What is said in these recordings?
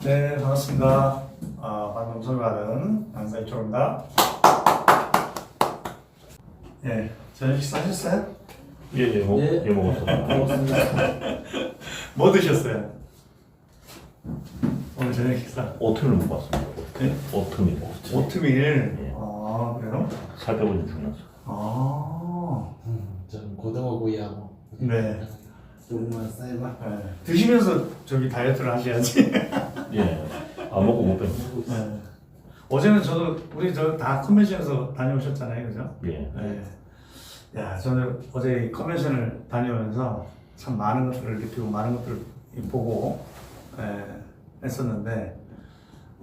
네, 반갑습니다. 방금 소개받은 양사이초입니다. 예, 저녁 식사 하셨어요? 예, 먹었어요. 먹었습니다. 뭐 드셨어요? 오늘 저녁 식사? 오트밀 먹었습니다. 네? 오트밀. 오트밀? 예. 아, 그래요? 살 빼고 좀 중요하죠. 아, 저는 고등어 구이하고 네. 조금만 쌀밥 네. 드시면서 저기 다이어트를 하셔야지. 예. 안 먹고 못 뺍니다. 먹고 있어요. 네. 어제는 저도, 우리 저 다 컨벤션에서 다녀오셨잖아요, 그죠? 예. 네. 야, 저는 어제 이 컨벤션을 다녀오면서 참 많은 것들을 느끼고 많은 것들을 보고 했었는데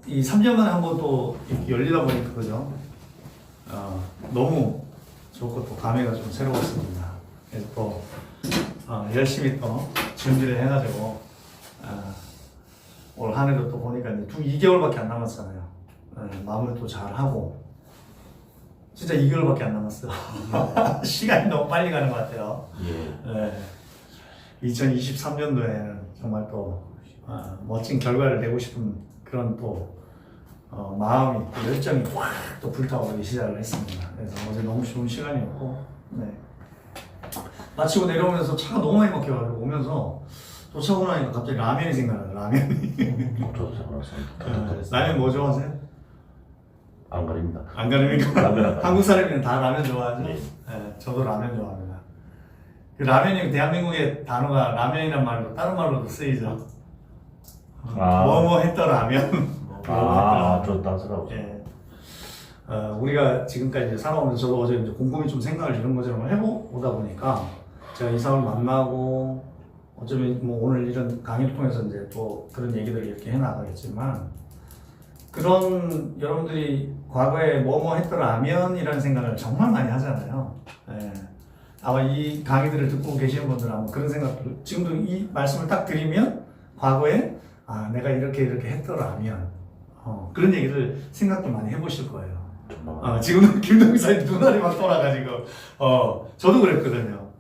이 3년 만에 한 번 또 열리다 보니까 그죠? 너무 좋고 또 감회가 좀 새로웠습니다. 그래서 또 열심히 또 준비를 해가지고 올 한 해도 또 보니까 이제 2개월밖에 안 남았잖아요. 마무리 또 잘 하고 진짜 2개월밖에 안 남았어요. 시간이 너무 빨리 가는 것 같아요. 예. 2023년도에는 정말 또 멋진 결과를 내고 싶은 그런 또 마음이 또 열정이 확 또 불타오르기 시작을 했습니다. 그래서 어제 너무 좋은 시간이었고, 네. 마치고 내려오면서 차가 너무 많이 막혀가지고 오면서 도착하고 나니까 갑자기 라면이 생각나요. 라면이. 저도 생각났습니다. 라면 뭐 좋아하세요? 안 가립니다. 안 가립니까? 라면 안 가립니다. 한국 사람이면 다 라면 좋아하죠? 네. 네, 저도 라면 좋아합니다. 그 라면이 대한민국의 단어가 라면이란 말로 다른 말로도 쓰이죠. 뭐뭐 했던 라면. 저 딴스라고. 예. 우리가 지금까지 이제 살아오면서 저도 어제 이제 곰곰이 좀 생각을 이런 것처럼 해보다 보니까 제가 이 사람을 만나고 어쩌면 뭐 오늘 이런 강의를 통해서 이제 또 그런 얘기들을 이렇게 해나가겠지만 그런 여러분들이 과거에 뭐뭐 했더라면이라는 생각을 정말 많이 하잖아요. 예. 아마 이 강의들을 듣고 계시는 분들은 아마 그런 생각들, 지금도 이 말씀을 딱 드리면 과거에 내가 이렇게 했더라면 그런 얘기를 생각도 많이 해보실 거예요. 지금 김동희 사님 눈알이 막 돌아가지고 저도 그랬거든요.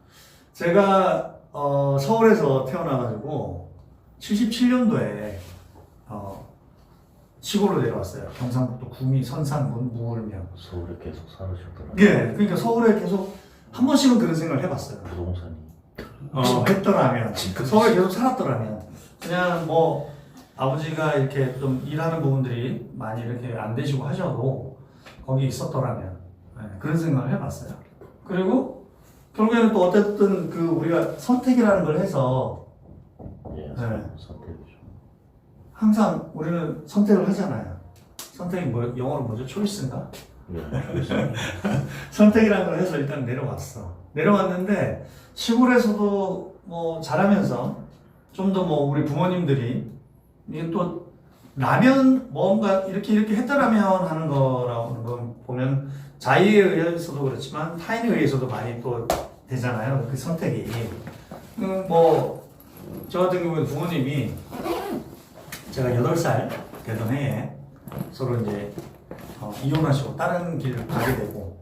제가 서울에서 태어나가지고 77년도에 시골로 내려왔어요. 경상북도 구미 선산군 무을면. 서울에 계속 살으셨더라고요. 예, 그러니까 서울에 계속 한 번씩은 그런 생각을 해봤어요. 부동산이. 했더라면 서울에 계속 살았더라면 그냥 뭐 아버지가 이렇게 좀 일하는 부분들이 많이 이렇게 안 되시고 하셔도 거기 있었더라면 그런 생각을 해봤어요. 그리고 결국에는 또 어쨌든 그 우리가 선택이라는 걸 해서 예. 네. 선택이죠. 항상 우리는 선택을 하잖아요. 선택이 뭐 영어로 뭐죠? 초이스인가? 예. 알겠습니다. 선택이라는 걸 해서 일단 내려왔어. 내려왔는데 시골에서도 뭐 자라면서 좀 더 뭐 우리 부모님들이 이게 또 라면 뭔가 이렇게 했더라면 하는 거라고 거 보면 자의에 의해서도 그렇지만 타인에 의해서도 많이 또 되잖아요. 그 선택이. 뭐 저 같은 경우는 부모님이 제가 8살 되던 해에 서로 이제 이혼하시고 다른 길을 가게 되고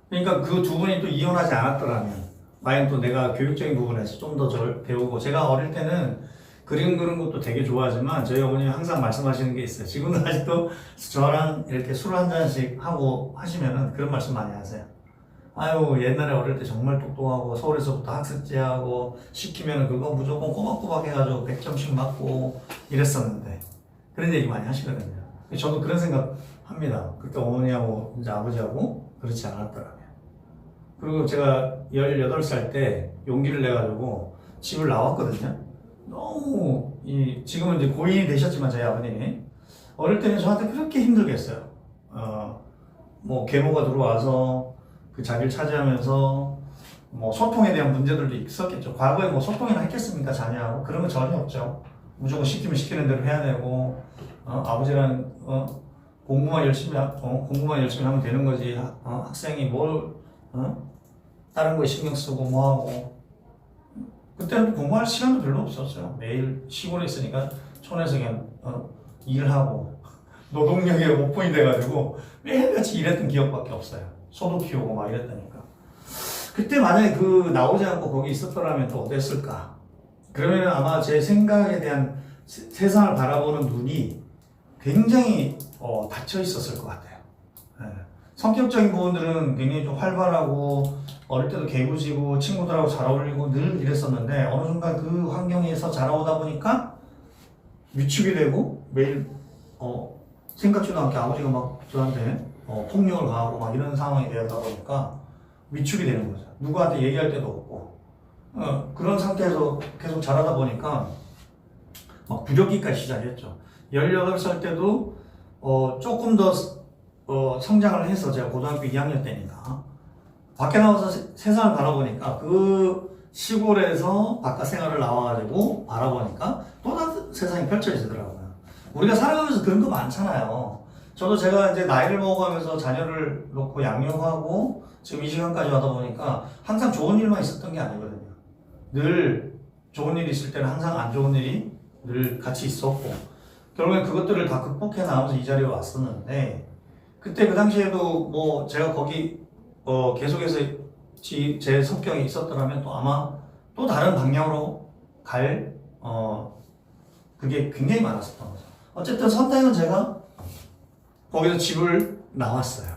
그러니까 그 두 분이 또 이혼하지 않았더라면 과연 또 내가 교육적인 부분에서 좀 더 저를 배우고 제가 어릴 때는 그림 그리는 것도 되게 좋아하지만 저희 어머님이 항상 말씀하시는 게 있어요. 지금도 아직도 저랑 이렇게 술 한 잔씩 하고 하시면은 그런 말씀 많이 하세요. 아유 옛날에 어릴 때 정말 똑똑하고 서울에서부터 학습제하고 시키면은 그거 무조건 꼬박꼬박 해가지고 100점씩 맞고 이랬었는데 그런 얘기 많이 하시거든요. 저도 그런 생각 합니다. 그때 어머니하고 이제 아버지하고 그렇지 않았더라면. 그리고 제가 18살 때 용기를 내가지고 집을 나왔거든요. 너무 지금은 이제 고인이 되셨지만 저희 아버님이 어릴 때는 저한테 그렇게 힘들게 했어요. 뭐 계모가 들어와서 그 자기를 차지하면서 뭐 소통에 대한 문제들도 있었겠죠. 과거에 뭐 소통이나 했겠습니까 자녀하고 그런 건 전혀 없죠. 무조건 시키면 시키는 대로 해야 되고 아버지랑 공부만 열심히 하면 되는 거지. 학생이 뭘 다른 거에 신경 쓰고 뭐 하고. 그때는 공부할 시간도 별로 없었어요. 매일 시골에 있으니까 촌에서 그냥 일하고 노동력이 오픈이 돼가지고 매일같이 일했던 기억밖에 없어요. 소도 키우고 막 이랬다니까. 그때 만약에 나오지 않고 거기 있었더라면 또 어땠을까? 그러면 아마 제 생각에 대한 세상을 바라보는 눈이 굉장히 닫혀 있었을 것 같아요. 예. 성격적인 부분들은 굉장히 좀 활발하고 어릴 때도 개구지고 친구들하고 잘 어울리고 늘 이랬었는데 어느 순간 그 환경에서 자라오다 보니까 위축이 되고 매일 생각지도 않게 아버지가 막 저한테 폭력을 가하고 막 이런 상황이 되다 보니까 위축이 되는 거죠. 누구한테 얘기할 데도 없고 그런 상태에서 계속 자라다 보니까 막 부적기까지 시작했죠. 18살 때도 조금 더 성장을 해서 제가 고등학교 2학년 때니까 밖에 나와서 세상을 바라보니까 그 시골에서 바깥 생활을 나와가지고 바라보니까 또 다른 세상이 펼쳐지더라고요. 우리가 살아가면서 그런 거 많잖아요. 저도 제가 이제 나이를 먹어가면서 자녀를 놓고 양육하고 지금 이 시간까지 와다 보니까 항상 좋은 일만 있었던 게 아니거든요. 늘 좋은 일이 있을 때는 항상 안 좋은 일이 늘 같이 있었고 결국엔 그것들을 다 극복해 나가면서 이 자리에 왔었는데 그때 그 당시에도 뭐 제가 거기 계속해서 제 성격이 있었더라면 또 아마 또 다른 방향으로 갈 그게 굉장히 많았었던 거죠. 어쨌든 선택은 제가 거기서 집을 나왔어요.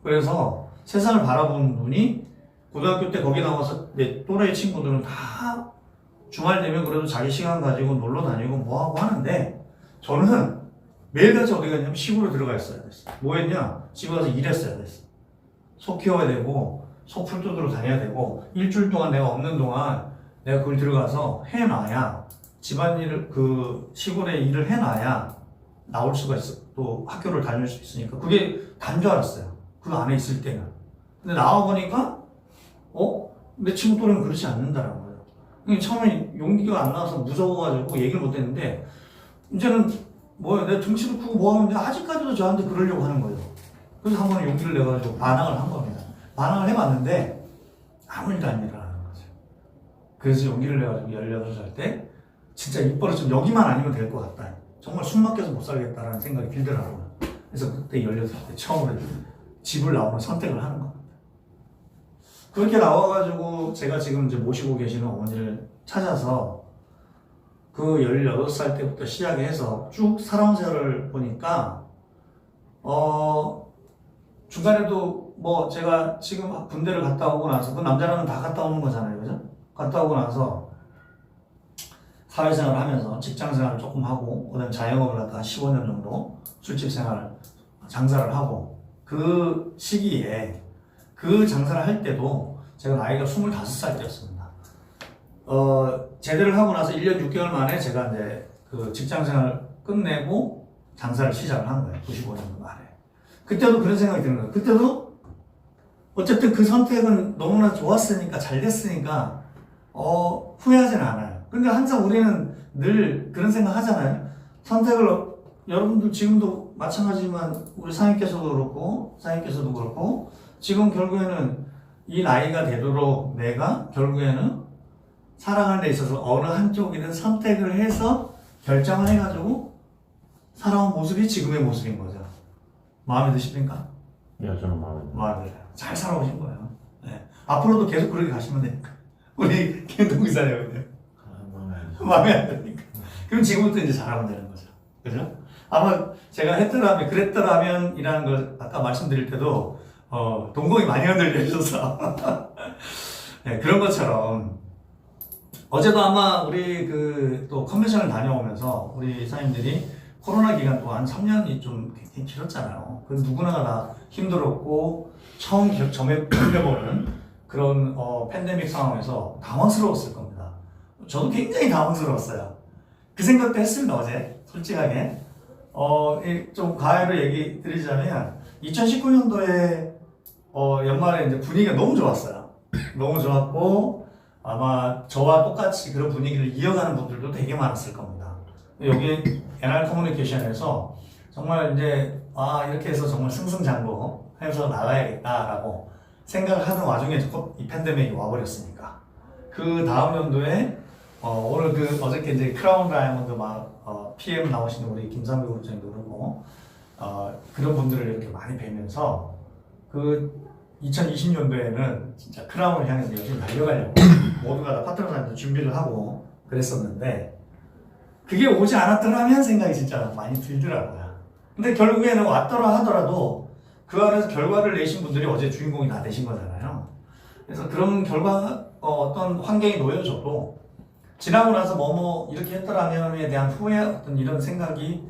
그래서 세상을 바라보는 눈이 고등학교 때 거기 나와서 내 또래 친구들은 다 주말 되면 그래도 자기 시간 가지고 놀러 다니고 뭐하고 하는데 저는 매일같이 어디 갔냐면 시골로 들어가 있어야 됐어. 뭐 했냐? 집에 가서 일했어야 됐어. 소 키워야 되고 소 풀 뜯으러 다녀야 되고 일주일 동안 내가 없는 동안 내가 그걸 들어가서 해놔야 집안일을 그 시골에 일을 해놔야 나올 수가 있어. 또 학교를 다닐 수 있으니까 그게 단 줄 알았어요. 그 안에 있을 때는. 근데 나와 보니까 내 친구 또래는 그렇지 않는다라는 거예요. 그러니까 처음에 용기가 안 나와서 무서워가지고 얘기를 못 했는데 이제는 내가 등치도 크고 뭐 하는데 아직까지도 저한테 그러려고 하는 거예요. 그래서 한 번은 용기를 내가지고 반항을 한 겁니다. 반항을 해봤는데 아무 일도 안 일어나는 거죠. 그래서 용기를 내가지고 18살 때 진짜 입버릇 좀 여기만 아니면 될 것 같다. 정말 숨 막혀서 못 살겠다라는 생각이 들더라고요. 그래서 그때 18살 때 처음으로 집을 나오는 선택을 하는 겁니다. 그렇게 나와가지고 제가 지금 이제 모시고 계시는 어머니를 찾아서 그 18살 때부터 시작해서 쭉 살아온 세월을 보니까 중간에도 뭐 제가 지금 군대를 갔다 오고 나서 그 남자랑은 다 갔다 오는 거잖아요. 그죠? 갔다 오고 나서 사회생활을 하면서 직장생활을 조금 하고 그다음에 자영업을 하다가 15년 정도 술집 생활을 장사를 하고 그 시기에 그 장사를 할 때도 제가 나이가 25살 때였습니다. 제대를 하고 나서 1년 6개월 만에 제가 이제 그 직장생활을 끝내고 장사를 시작을 한 거예요. 95년도 말에. 그때도 그런 생각이 드는 거예요. 그때도 어쨌든 그 선택은 너무나 좋았으니까 잘 됐으니까 후회하진 않아요. 근데 항상 우리는 늘 그런 생각 하잖아요. 선택을 여러분들 지금도 마찬가지지만 우리 사장님께서도 그렇고 지금 결국에는 이 나이가 되도록 내가 결국에는 살아가는 데 있어서 어느 한쪽이든 선택을 해서 결정을 해가지고 살아온 모습이 지금의 모습인 거죠. 마음에 드십니까? 저는 마음에 들어요. 마음에 들어요. 잘 살아오신 거예요. 네. 앞으로도 계속 그렇게 가시면 되니까. 우리 김동 기사님은요? 마음에 안 드니까. 그럼 지금부터 이제 잘하면 되는 거죠. 그죠? 아마 제가 그랬더라면이라는 걸 아까 말씀드릴 때도 동공이 많이 흔들려 있어서 네, 그런 것처럼 어제도 아마 우리 또 컨벤션을 다녀오면서 우리 사장님들이 코로나 기간 동안 3년이 좀 굉장히 길었잖아요. 그 누구나가 다 힘들었고 처음 접해보는 그런 팬데믹 상황에서 당황스러웠을 겁니다. 저도 굉장히 당황스러웠어요. 그 생각도 했습니다, 어제. 솔직하게. 좀 가해로 얘기 드리자면 2019년도에 연말에 이제 분위기가 너무 좋았어요. 너무 좋았고 아마 저와 똑같이 그런 분위기를 이어가는 분들도 되게 많았을 겁니다. 여기 NR 커뮤니케이션에서 정말 이제 이렇게 해서 정말 승승장구 해서 나가야겠다라고 생각을 하는 와중에 이 팬데믹이 와버렸으니까 그 다음 연도에 오늘 어저께 이제 크라운 다이아몬드 PM 나오시는 우리 김상배 그룹장님도 그러고 그런 분들을 이렇게 많이 뵈면서 그 2020년도에는 진짜 크라운을 향해서 열심히 달려가려고 모두가 다 파트너사님들 준비를 하고 그랬었는데 그게 오지 않았더라면 생각이 진짜 많이 들더라고요. 근데 결국에는 왔더라 하더라도 그 안에서 결과를 내신 분들이 어제 주인공이 다 되신 거잖아요. 그래서 그런 결과 어떤 환경이 놓여져도 지나고 나서 뭐 이렇게 했더라면에 대한 후회 어떤 이런 생각이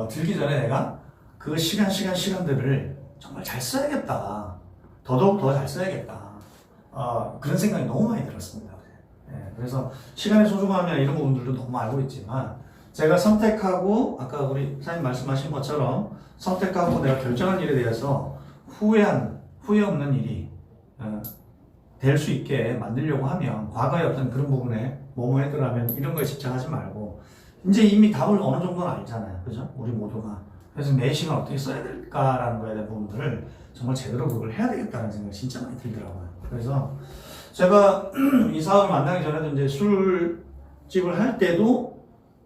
들기 전에 내가 그 시간들을 정말 잘 써야겠다. 더더욱 더 잘 써야겠다. 그런 생각이 너무 많이 들었습니다. 예, 그래서 시간의 소중함이나 이런 부분들도 너무 알고 있지만 제가 선택하고 아까 우리 사장님 말씀하신 것처럼 선택하고 내가 결정한 일에 대해서 후회 없는 일이 될 수 있게 만들려고 하면 과거의 어떤 그런 부분에 뭐뭐 했더라면 이런 거에 집착하지 말고 이제 이미 답을 어느 정도는 알잖아요. 그죠? 우리 모두가. 그래서 매 시간 어떻게 써야 될까라는 거에 대한 부분들을 정말 제대로 그걸 해야 되겠다는 생각이 진짜 많이 들더라고요. 그래서 제가 이 사업을 만나기 전에도 이제 술집을 할 때도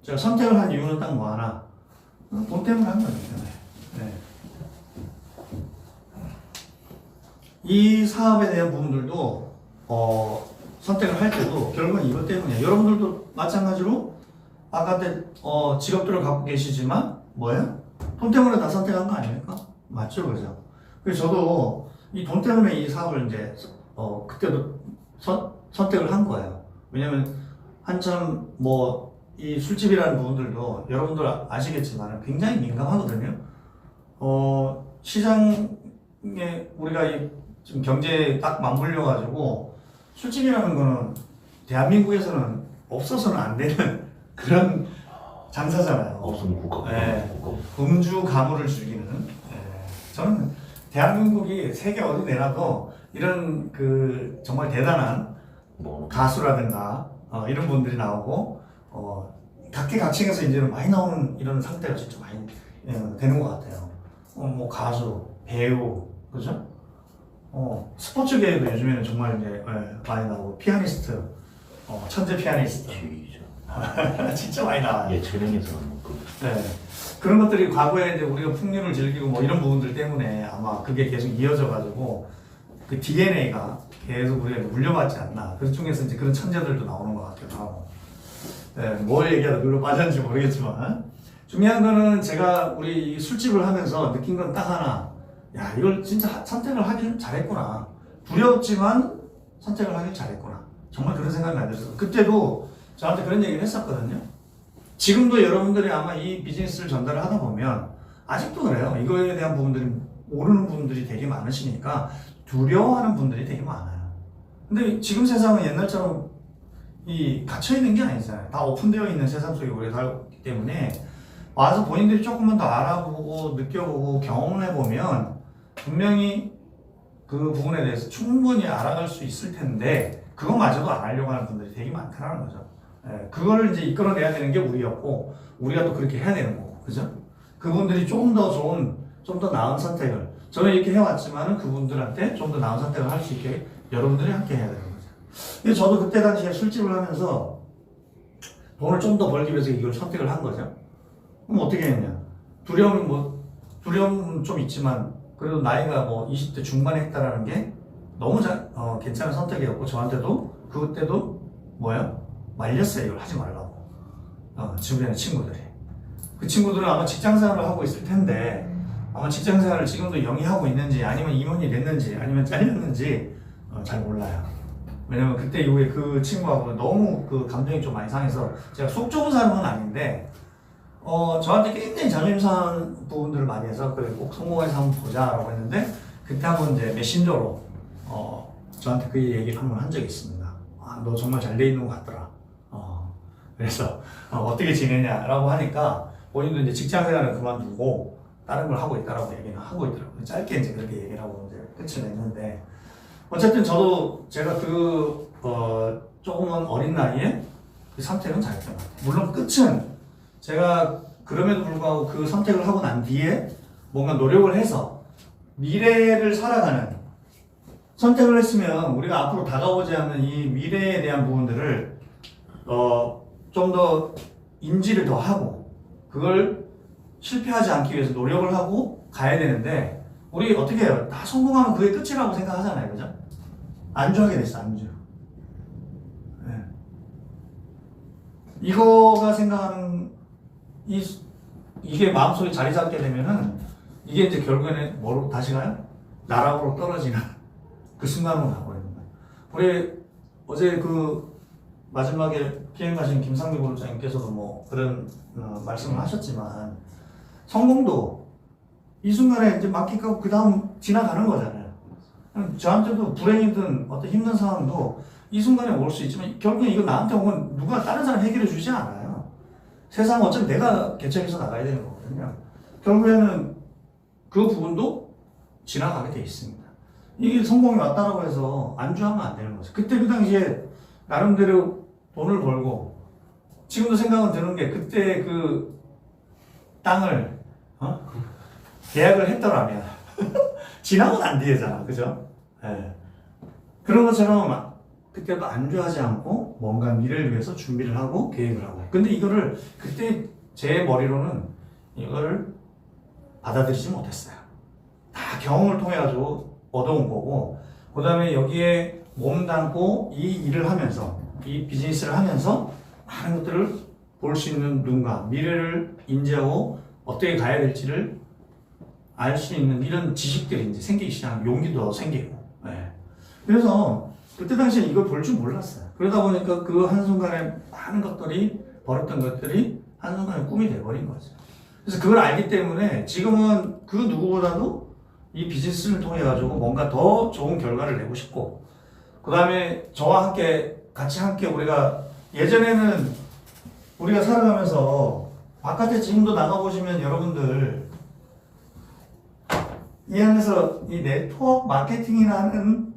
제가 선택을 한 이유는 딱 뭐 하나. 돈 때문에 한 거죠. 네. 이 사업에 대한 부분들도 선택을 할 때도 결국은 이것 때문이에요. 여러분들도 마찬가지로 아까 때 직업들을 갖고 계시지만 뭐예요? 돈 때문에 다 선택한 거 아닙니까? 맞죠, 그죠? 그래서 저도 이 돈 때문에 이 사업을 이제 그때도 선택을 한 거예요. 왜냐면 한참 뭐 이 술집이라는 부분들도 여러분들 아시겠지만 굉장히 민감하거든요. 시장에 우리가 지금 경제에 딱 맞물려 가지고 술집이라는 거는 대한민국에서는 없어서는 안 되는 그런 장사잖아요. 없으면 국가. 네. 음주 가무를 즐기는. 네. 저는 대한민국이 세계 어디 내놔도 이런 그 정말 대단한 뭐 가수라든가 이런 분들이 나오고 각계각층에서 이제는 많이 나오는 이런 상태가 진짜 많이 되는 것 같아요. 뭐 가수, 배우, 그죠? 스포츠계에도 요즘에는 정말 이제 많이 나오고 피아니스트, 천재 피아니스트 지휘죠. 진짜 많이 나와요. 예체능에서는 네. 그런 것들이 과거에 이제 우리가 풍류를 즐기고 뭐 이런 부분들 때문에 아마 그게 계속 이어져가지고 그 DNA가 계속 우리가 물려받지 않나. 그 중에서 이제 그런 천재들도 나오는 것 같기도 하고. 네, 뭘 얘기하다 글로 빠졌는지 모르겠지만 중요한 거는 제가 우리 술집을 하면서 느낀 건 딱 하나. 야, 이걸 진짜 선택을 하길 잘했구나. 두려웠지만 선택을 하길 잘했구나. 정말 그런 생각이 많이 들어서 그때도 저한테 그런 얘기를 했었거든요. 지금도 여러분들이 아마 이 비즈니스를 전달을 하다 보면 아직도 그래요. 이거에 대한 부분들이 모르는 분들이 되게 많으시니까 두려워하는 분들이 되게 많아요. 근데 지금 세상은 옛날처럼 갇혀있는 게 아니잖아요. 다 오픈되어 있는 세상 속에 우리가 살기 때문에 와서 본인들이 조금만 더 알아보고 느껴보고 경험을 해보면 분명히 그 부분에 대해서 충분히 알아갈 수 있을 텐데 그것마저도 안 하려고 하는 분들이 되게 많다는 거죠. 그거를 이제 이끌어내야 되는 게 우리였고 우리가 또 그렇게 해야 되는 거고, 그죠? 그분들이 좀 더 좋은, 좀 더 나은 선택을 저는 이렇게 해왔지만은 그분들한테 좀 더 나은 선택을 할 수 있게 여러분들이 함께 해야 되는 거죠. 근데 저도 그때 당시에 술집을 하면서 돈을 좀 더 벌기 위해서 이걸 선택을 한 거죠. 그럼 어떻게 했냐? 두려움은 좀 있지만 그래도 나이가 뭐 20대 중반에 했다라는 게 너무 괜찮은 선택이었고 저한테도 그때도 말렸어요. 이걸 하지 말라고. 주변에 있는 친구들이. 그 친구들은 아마 직장생활을 하고 있을 텐데 아마 직장생활을 지금도 영위하고 있는지 아니면 임원이 됐는지 아니면 잘렸는지 잘 몰라요. 왜냐면 그때 이후에 그 친구하고는 너무 그 감정이 좀 많이 상해서 제가 속 좁은 사람은 아닌데 저한테 굉장히 자존심 상한 부분들을 많이 해서 그래 꼭 성공해서 한번 보자라고 했는데 그때 한번 이제 메신저로 저한테 그 얘기를 한번 한 적이 있습니다. 너 정말 잘 돼 있는 것 같더라. 그래서 어떻게 지내냐라고 하니까 본인도 이제 직장 생활을 그만두고 다른 걸 하고 있다라고 얘기는 하고 있더라고요. 짧게 이제 그렇게 얘기를 하고 이제 끝을 냈는데 어쨌든 저도 제가 조금은 어린 나이에 그 선택은 잘했던 것 같아요. 물론 끝은 제가 그럼에도 불구하고 그 선택을 하고 난 뒤에 뭔가 노력을 해서 미래를 살아가는 선택을 했으면 우리가 앞으로 다가오지 않는 이 미래에 대한 부분들을 좀 더 인지를 더 하고 그걸 실패하지 않기 위해서 노력을 하고 가야 되는데 우리 어떻게 해요? 다 성공하면 그게 끝이라고 생각하잖아요. 그죠? 안주하게 됐어. 안주. 네. 이거가 생각하는 이게 마음속에 자리 잡게 되면은 이게 이제 결국에는 뭐로 다시 가요? 나락으로 떨어지는 그 순간으로 가버리는 거예요. 우리 어제 그 마지막에 비행 가신 김상미 부장님께서도 뭐 그런 말씀을 하셨지만 성공도 이 순간에 이제 맡기고 그 다음 지나가는 거잖아요. 저한테도 불행이든 어떤 힘든 상황도 이 순간에 올 수 있지만 결국엔 이거 나한테 오면 누가 다른 사람 해결해 주지 않아요. 세상은 어차피 내가 개척해서 나가야 되는 거거든요. 결국에는 그 부분도 지나가게 돼 있습니다. 이게 성공이 왔다라고 해서 안주하면 안 되는 거죠. 그때 그 당시에 나름대로 돈을 벌고 지금도 생각은 드는 게 그때 그 땅을 계약을 했더라면 지나고 난 뒤에잖아, 그죠? 예. 그런 것처럼 그때도 안주하지 않고 뭔가 미래를 위해서 준비를 하고 계획을 하고. 근데 이거를 그때 제 머리로는 이거를 받아들이지 못했어요. 다 경험을 통해 가지고 얻어온 거고, 그 다음에 여기에 몸담고 이 일을 하면서 이 비즈니스를 하면서 많은 것들을 볼 수 있는 눈과 미래를 인지하고 어떻게 가야 될지를 알 수 있는 이런 지식들이 이제 생기기 시작하는 용기도 생기고. 네. 그래서 그때 당시에 이걸 볼 줄 몰랐어요. 그러다 보니까 그 한순간에 많은 것들이 벌었던 것들이 한순간에 꿈이 돼버린 거죠. 그래서 그걸 알기 때문에 지금은 그 누구보다도 이 비즈니스를 통해 가지고 뭔가 더 좋은 결과를 내고 싶고, 그 다음에 저와 같이 함께 우리가 예전에는 우리가 살아가면서 바깥에 지금도 나가보시면 여러분들 이 안에서 이 네트워크 마케팅이라는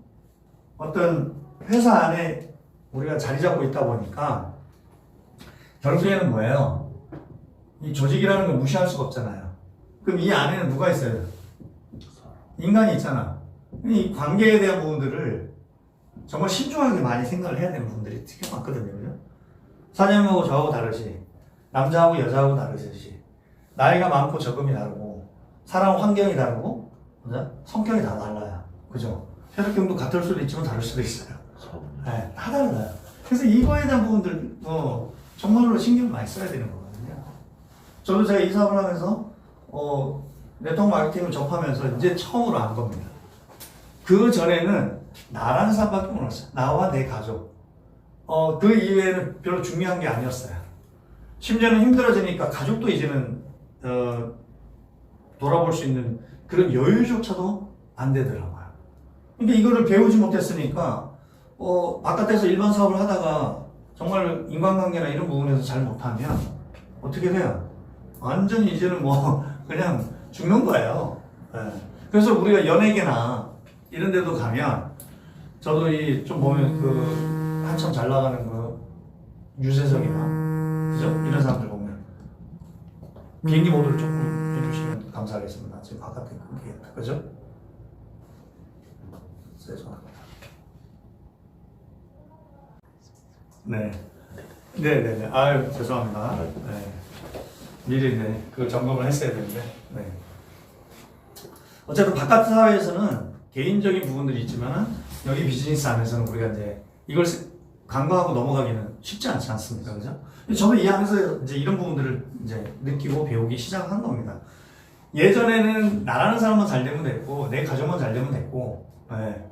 어떤 회사 안에 우리가 자리 잡고 있다 보니까 결국에는 뭐예요? 이 조직이라는 걸 무시할 수가 없잖아요. 그럼 이 안에는 누가 있어요? 인간이 있잖아. 이 관계에 대한 부분들을 정말 신중하게 많이 생각을 해야 되는 부분들이 되게 많거든요. 그죠? 사장님하고 저하고 다르지, 남자하고 여자하고 다르지, 나이가 많고 적음이 다르고, 살아온 환경이 다르고, 그죠? 성격이 다 달라요. 그죠? 혈액형도 같을 수도 있지만 다를 수도 있어요. 네, 다 달라요. 그래서 이거에 대한 부분들, 정말로 신경을 많이 써야 되는 거거든요. 저도 제가 이 사업을 하면서, 네트워크 마케팅을 접하면서 이제 처음으로 안 겁니다. 그 전에는 나라는 사람밖에 몰랐어요. 나와 내 가족. 그 이외에는 별로 중요한 게 아니었어요. 심지어는 힘들어지니까 가족도 이제는, 돌아볼 수 있는 그런 여유조차도 안 되더라고요. 그러니까 이거를 배우지 못했으니까, 바깥에서 일반 사업을 하다가 정말 인간관계나 이런 부분에서 잘 못하면 어떻게 돼요? 완전히 이제는 뭐, 그냥 죽는 거예요. 네. 그래서 우리가 연예계나 이런 데도 가면, 저도 좀 보면 한참 잘 나가는 유재석이나, 그죠? 이런 사람들 보면. 비행기 모드를 조금 해주시면 감사하겠습니다. 지금 바깥에 끊기겠다. 그죠? 죄송합니다. 네. 네네네. 아유, 죄송합니다. 네. 미리 그 점검을 했어야 되는데. 네. 어쨌든 바깥 사회에서는 개인적인 부분들이 있지만 여기 비즈니스 안에서는 우리가 이제 이걸 간과하고 넘어가기는 쉽지 않지 않습니까? 그죠? 저는 이 안에서 이제 이런 부분들을 이제 느끼고 배우기 시작한 겁니다. 예전에는 나라는 사람만 잘 되면 됐고, 내 가족만 잘 되면 됐고, 네.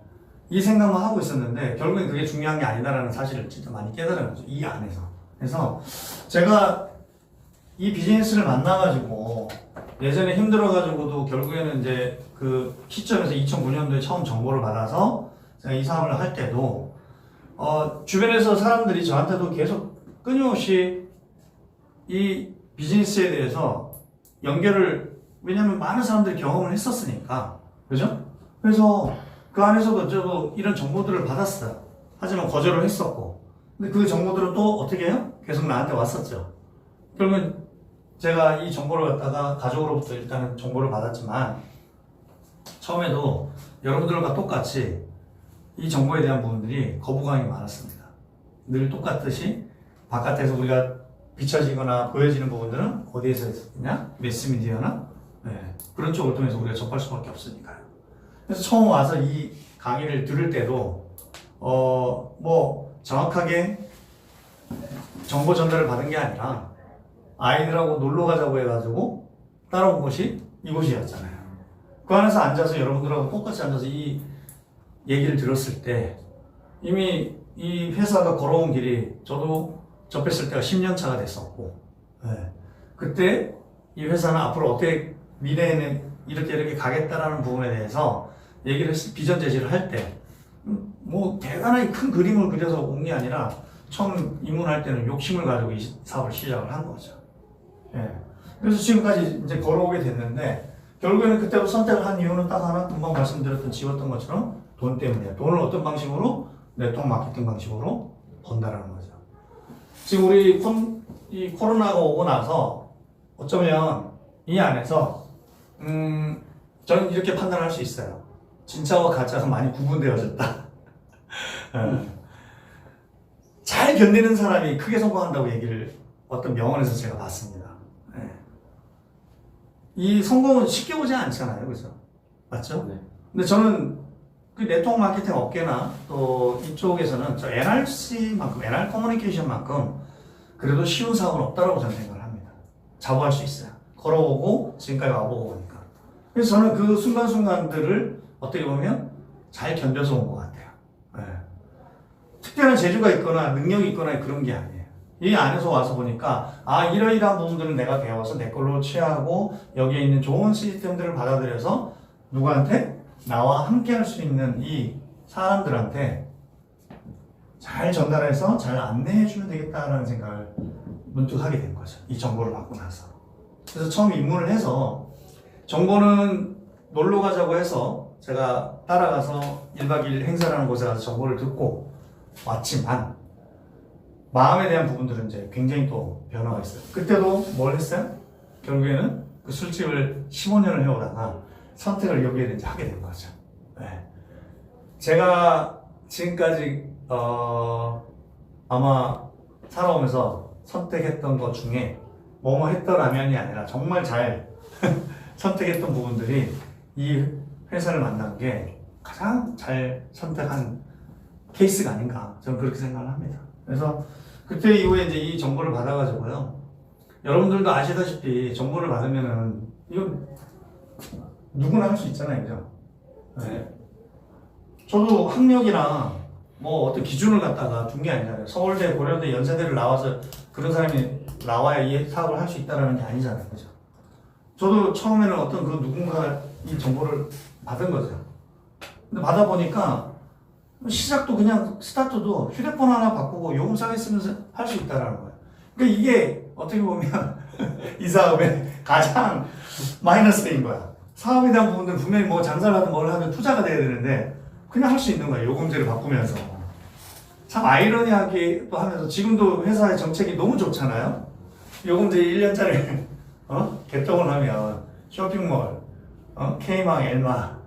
이 생각만 하고 있었는데, 결국엔 그게 중요한 게 아니다라는 사실을 진짜 많이 깨달은 거죠. 이 안에서. 그래서 제가 이 비즈니스를 만나가지고, 예전에 힘들어가지고도 결국에는 이제 그 시점에서 2009년도에 처음 정보를 받아서 제가 이 사업을 할 때도, 주변에서 사람들이 저한테도 계속 끊임없이 이 비즈니스에 대해서 연결을, 왜냐면 많은 사람들이 경험을 했었으니까. 그죠? 그래서 그 안에서도 저도 이런 정보들을 받았어요. 하지만 거절을 했었고. 근데 그 정보들은 또 어떻게 해요? 계속 나한테 왔었죠. 그러면 제가 이 정보를 갖다가 가족으로부터 일단은 정보를 받았지만, 처음에도 여러분들과 똑같이 이 정보에 대한 부분들이 거부감이 많았습니다. 늘 똑같듯이 바깥에서 우리가 비춰지거나 보여지는 부분들은 어디에서 있냐? 매스미디어나 그런 쪽을 통해서 우리가 접할 수밖에 없으니까요. 그래서 처음 와서 이 강의를 들을 때도 뭐 정확하게 정보 전달을 받은 게 아니라 아이들하고 놀러 가자고 해가지고 따라온 곳이 이곳이었잖아요. 그 안에서 앉아서 여러분들하고 똑같이 앉아서 이 얘기를 들었을 때 이미 이 회사가 걸어온 길이 저도 접했을 때가 10년 차가 됐었고, 네. 그때 이 회사는 앞으로 어떻게 미래에는 이렇게 가겠다라는 부분에 대해서 얘기를 비전 제시를 할 때, 뭐 대단하게 큰 그림을 그려서 온 게 아니라 처음 입문할 때는 욕심을 가지고 이 사업을 시작을 한 거죠. 예. 그래서 지금까지 이제 걸어오게 됐는데, 결국에는 그때부터 선택을 한 이유는 딱 하나, 금방 말씀드렸던 지웠던 것처럼 돈 때문이에요. 돈을 어떤 방식으로? 네트워크 마케팅 방식으로 번다라는 거죠. 지금 우리 이 코로나가 오고 나서 어쩌면 이 안에서 저는 이렇게 판단할 수 있어요. 진짜와 가짜가 많이 구분되어졌다. 잘 견디는 사람이 크게 성공한다고 얘기를 어떤 명언에서 제가 봤습니다. 네. 이 성공은 쉽게 오지 않잖아요, 그죠? 맞죠? 네. 근데 저는 그 네트워크 마케팅 업계나 또 이쪽에서는 저 NRC만큼, NR 커뮤니케이션만큼 그래도 쉬운 사업은 없다라고 저는 생각을 합니다. 자부할 수 있어요. 걸어오고 지금까지 와보고 보니까. 그래서 저는 그 순간순간들을 어떻게 보면 잘 견뎌서 온 것 같아요. 네. 특별한 재주가 있거나 능력이 있거나 그런 게 아니에요. 이 안에서 와서 보니까 이러이러한 부분들을 내가 배워서 내 걸로 취하고 여기에 있는 좋은 시스템들을 받아들여서 누구한테? 나와 함께 할 수 있는 이 사람들한테 잘 전달해서 잘 안내해 주면 되겠다라는 생각을 문득 하게 된 거죠. 이 정보를 받고 나서. 그래서 처음 입문을 해서 정보는 놀러 가자고 해서 제가 따라가서 1박 2일 행사라는 곳에 가서 정보를 듣고 왔지만 마음에 대한 부분들은 이제 굉장히 또 변화가 있어요. 그때도 뭘 했어요? 결국에는 그 술집을 15년을 해오다가 선택을 여기에 이제 하게 된 거죠. 네. 제가 지금까지 아마 살아오면서 선택했던 것 중에 뭐뭐 했더라면이 아니라 정말 잘 선택했던 부분들이 이 회사를 만난 게 가장 잘 선택한 케이스가 아닌가 저는 그렇게 생각을 합니다. 그래서 그때 이후에 이제 이 정보를 받아가지고요. 여러분들도 아시다시피 정보를 받으면은 이건 누구나 할 수 있잖아요, 그죠? 네. 저도 학력이나 뭐 어떤 기준을 갖다가 둔 게 아니잖아요. 서울대, 고려대, 연세대를 나와서 그런 사람이 나와야 이 사업을 할 수 있다는 게 아니잖아요, 그죠? 저도 처음에는 어떤 그 누군가 이 정보를 받은 거죠. 근데 받아보니까 시작도 그냥 스타트도 휴대폰 하나 바꾸고 요금사에 쓰면서 할 수 있다는 거예요. 그러니까 이게 어떻게 보면 이 사업의 가장 마이너스인 거야. 사업에 대한 부분들은 분명히 뭐 장사를 하든 뭘 하든 투자가 돼야 되는데 그냥 할 수 있는 거야. 요금제를 바꾸면서. 참 아이러니하기도 하면서 지금도 회사의 정책이 너무 좋잖아요. 요금제 1년짜리 개통을 하면 쇼핑몰, K망, L망,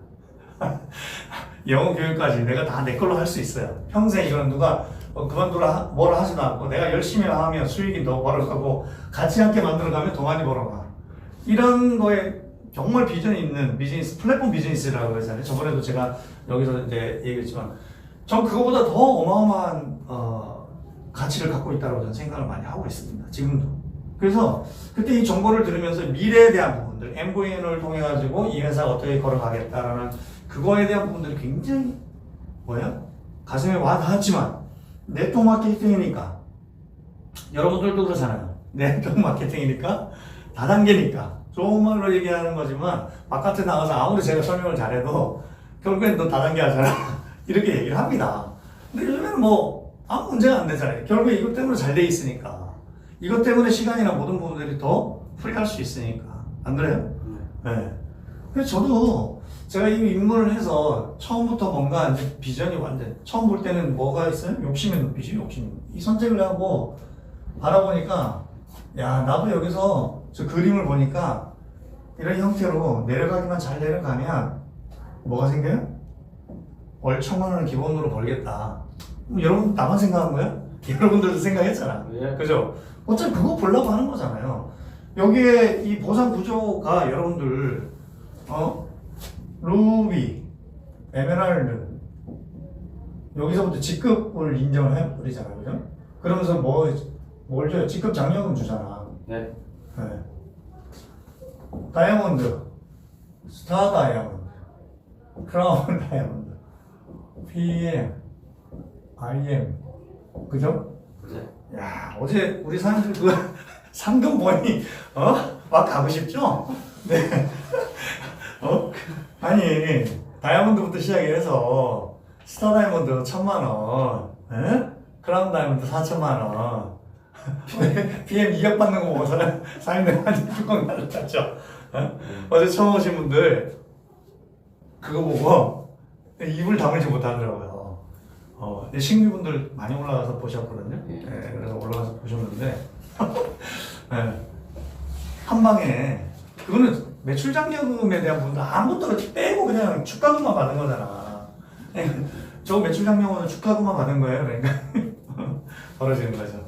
영어 교육까지 내가 다 내 걸로 할 수 있어요. 평생 이거는 누가 그만두라 뭐라 하지도 않고 내가 열심히 하면 수익이 더 벌어가고 같이 함께 만들어가면 더 많이 벌어가. 이런 거에 정말 비전이 있는 비즈니스, 플랫폼 비즈니스라고 그러잖아요. 저번에도 제가 여기서 이제 얘기했지만 전 그거보다 더 어마어마한 가치를 갖고 있다고 저는 생각을 많이 하고 있습니다. 지금도. 그래서 그때 이 정보를 들으면서 미래에 대한 부분들, MVN을 통해 가지고 이 회사가 어떻게 걸어가겠다라는 그거에 대한 부분들이 굉장히 가슴에 와 닿았지만 네트워크 마케팅이니까 여러분들도 그러잖아요. 네트워크 마케팅이니까 다단계니까 좋은 말로 얘기하는 거지만 바깥에 나가서 아무리 제가 설명을 잘해도 결국엔 너 다단계 하잖아. 이렇게 얘기를 합니다. 근데 요즘에는 뭐 아무 문제가 안 되잖아요. 결국에 이것 때문에 잘 돼 있으니까. 이것 때문에 시간이나 모든 부분들이 더 프리할 수 있으니까. 안 그래요? 네. 그래서 저도 제가 이 입문을 해서 처음부터 뭔가 이제 비전이 완전 처음 볼 때는 뭐가 있어요? 욕심의 눈빛이 욕심. 이 선택을 하고 바라보니까 야 나도 여기서 저 그림을 보니까 이런 형태로 내려가기만 잘 내려가면 뭐가 생겨요? 월 1,000만 원을 기본으로 벌겠다. 여러분 나만 생각한 거야? 여러분들도 생각했잖아. 예. 그죠? 어차피 그거 보려고 하는 거잖아요. 여기에 이 보상 구조가 여러분들 루비, 에메랄드 여기서부터 직급을 인정을 해버리잖아요. 그죠? 그러면서 뭘 줘요? 직급 장려금 주잖아. 네. 네. 다이아몬드, 스타 다이아몬드, 크라운 다이아몬드, PM, IM, 그죠? 네. 야, 어제 우리 사람들 그 상금 보니 막 가고 싶죠? 네. 아니 다이아몬드부터 시작해서 스타 다이아몬드 1,000만 원, 에? 크라운 다이아몬드 4천만 원, PM 2억 받는 거 보고 사람들 완전 뚜껑 날랐죠. 어제 처음 오신 분들 그거 보고 입을 다물지 못하더라고요. 신규분들 많이 올라가서 보셨거든요. 네, 그래서 올라가서 보셨는데 네, 한 방에 그거는 매출 장려금에 대한 부분도 아무것도 빼고 그냥 축가금만 받은 거잖아. 저 매출 장려금은 축가금만 받은 거예요. 그러니까 벌어지는 거죠.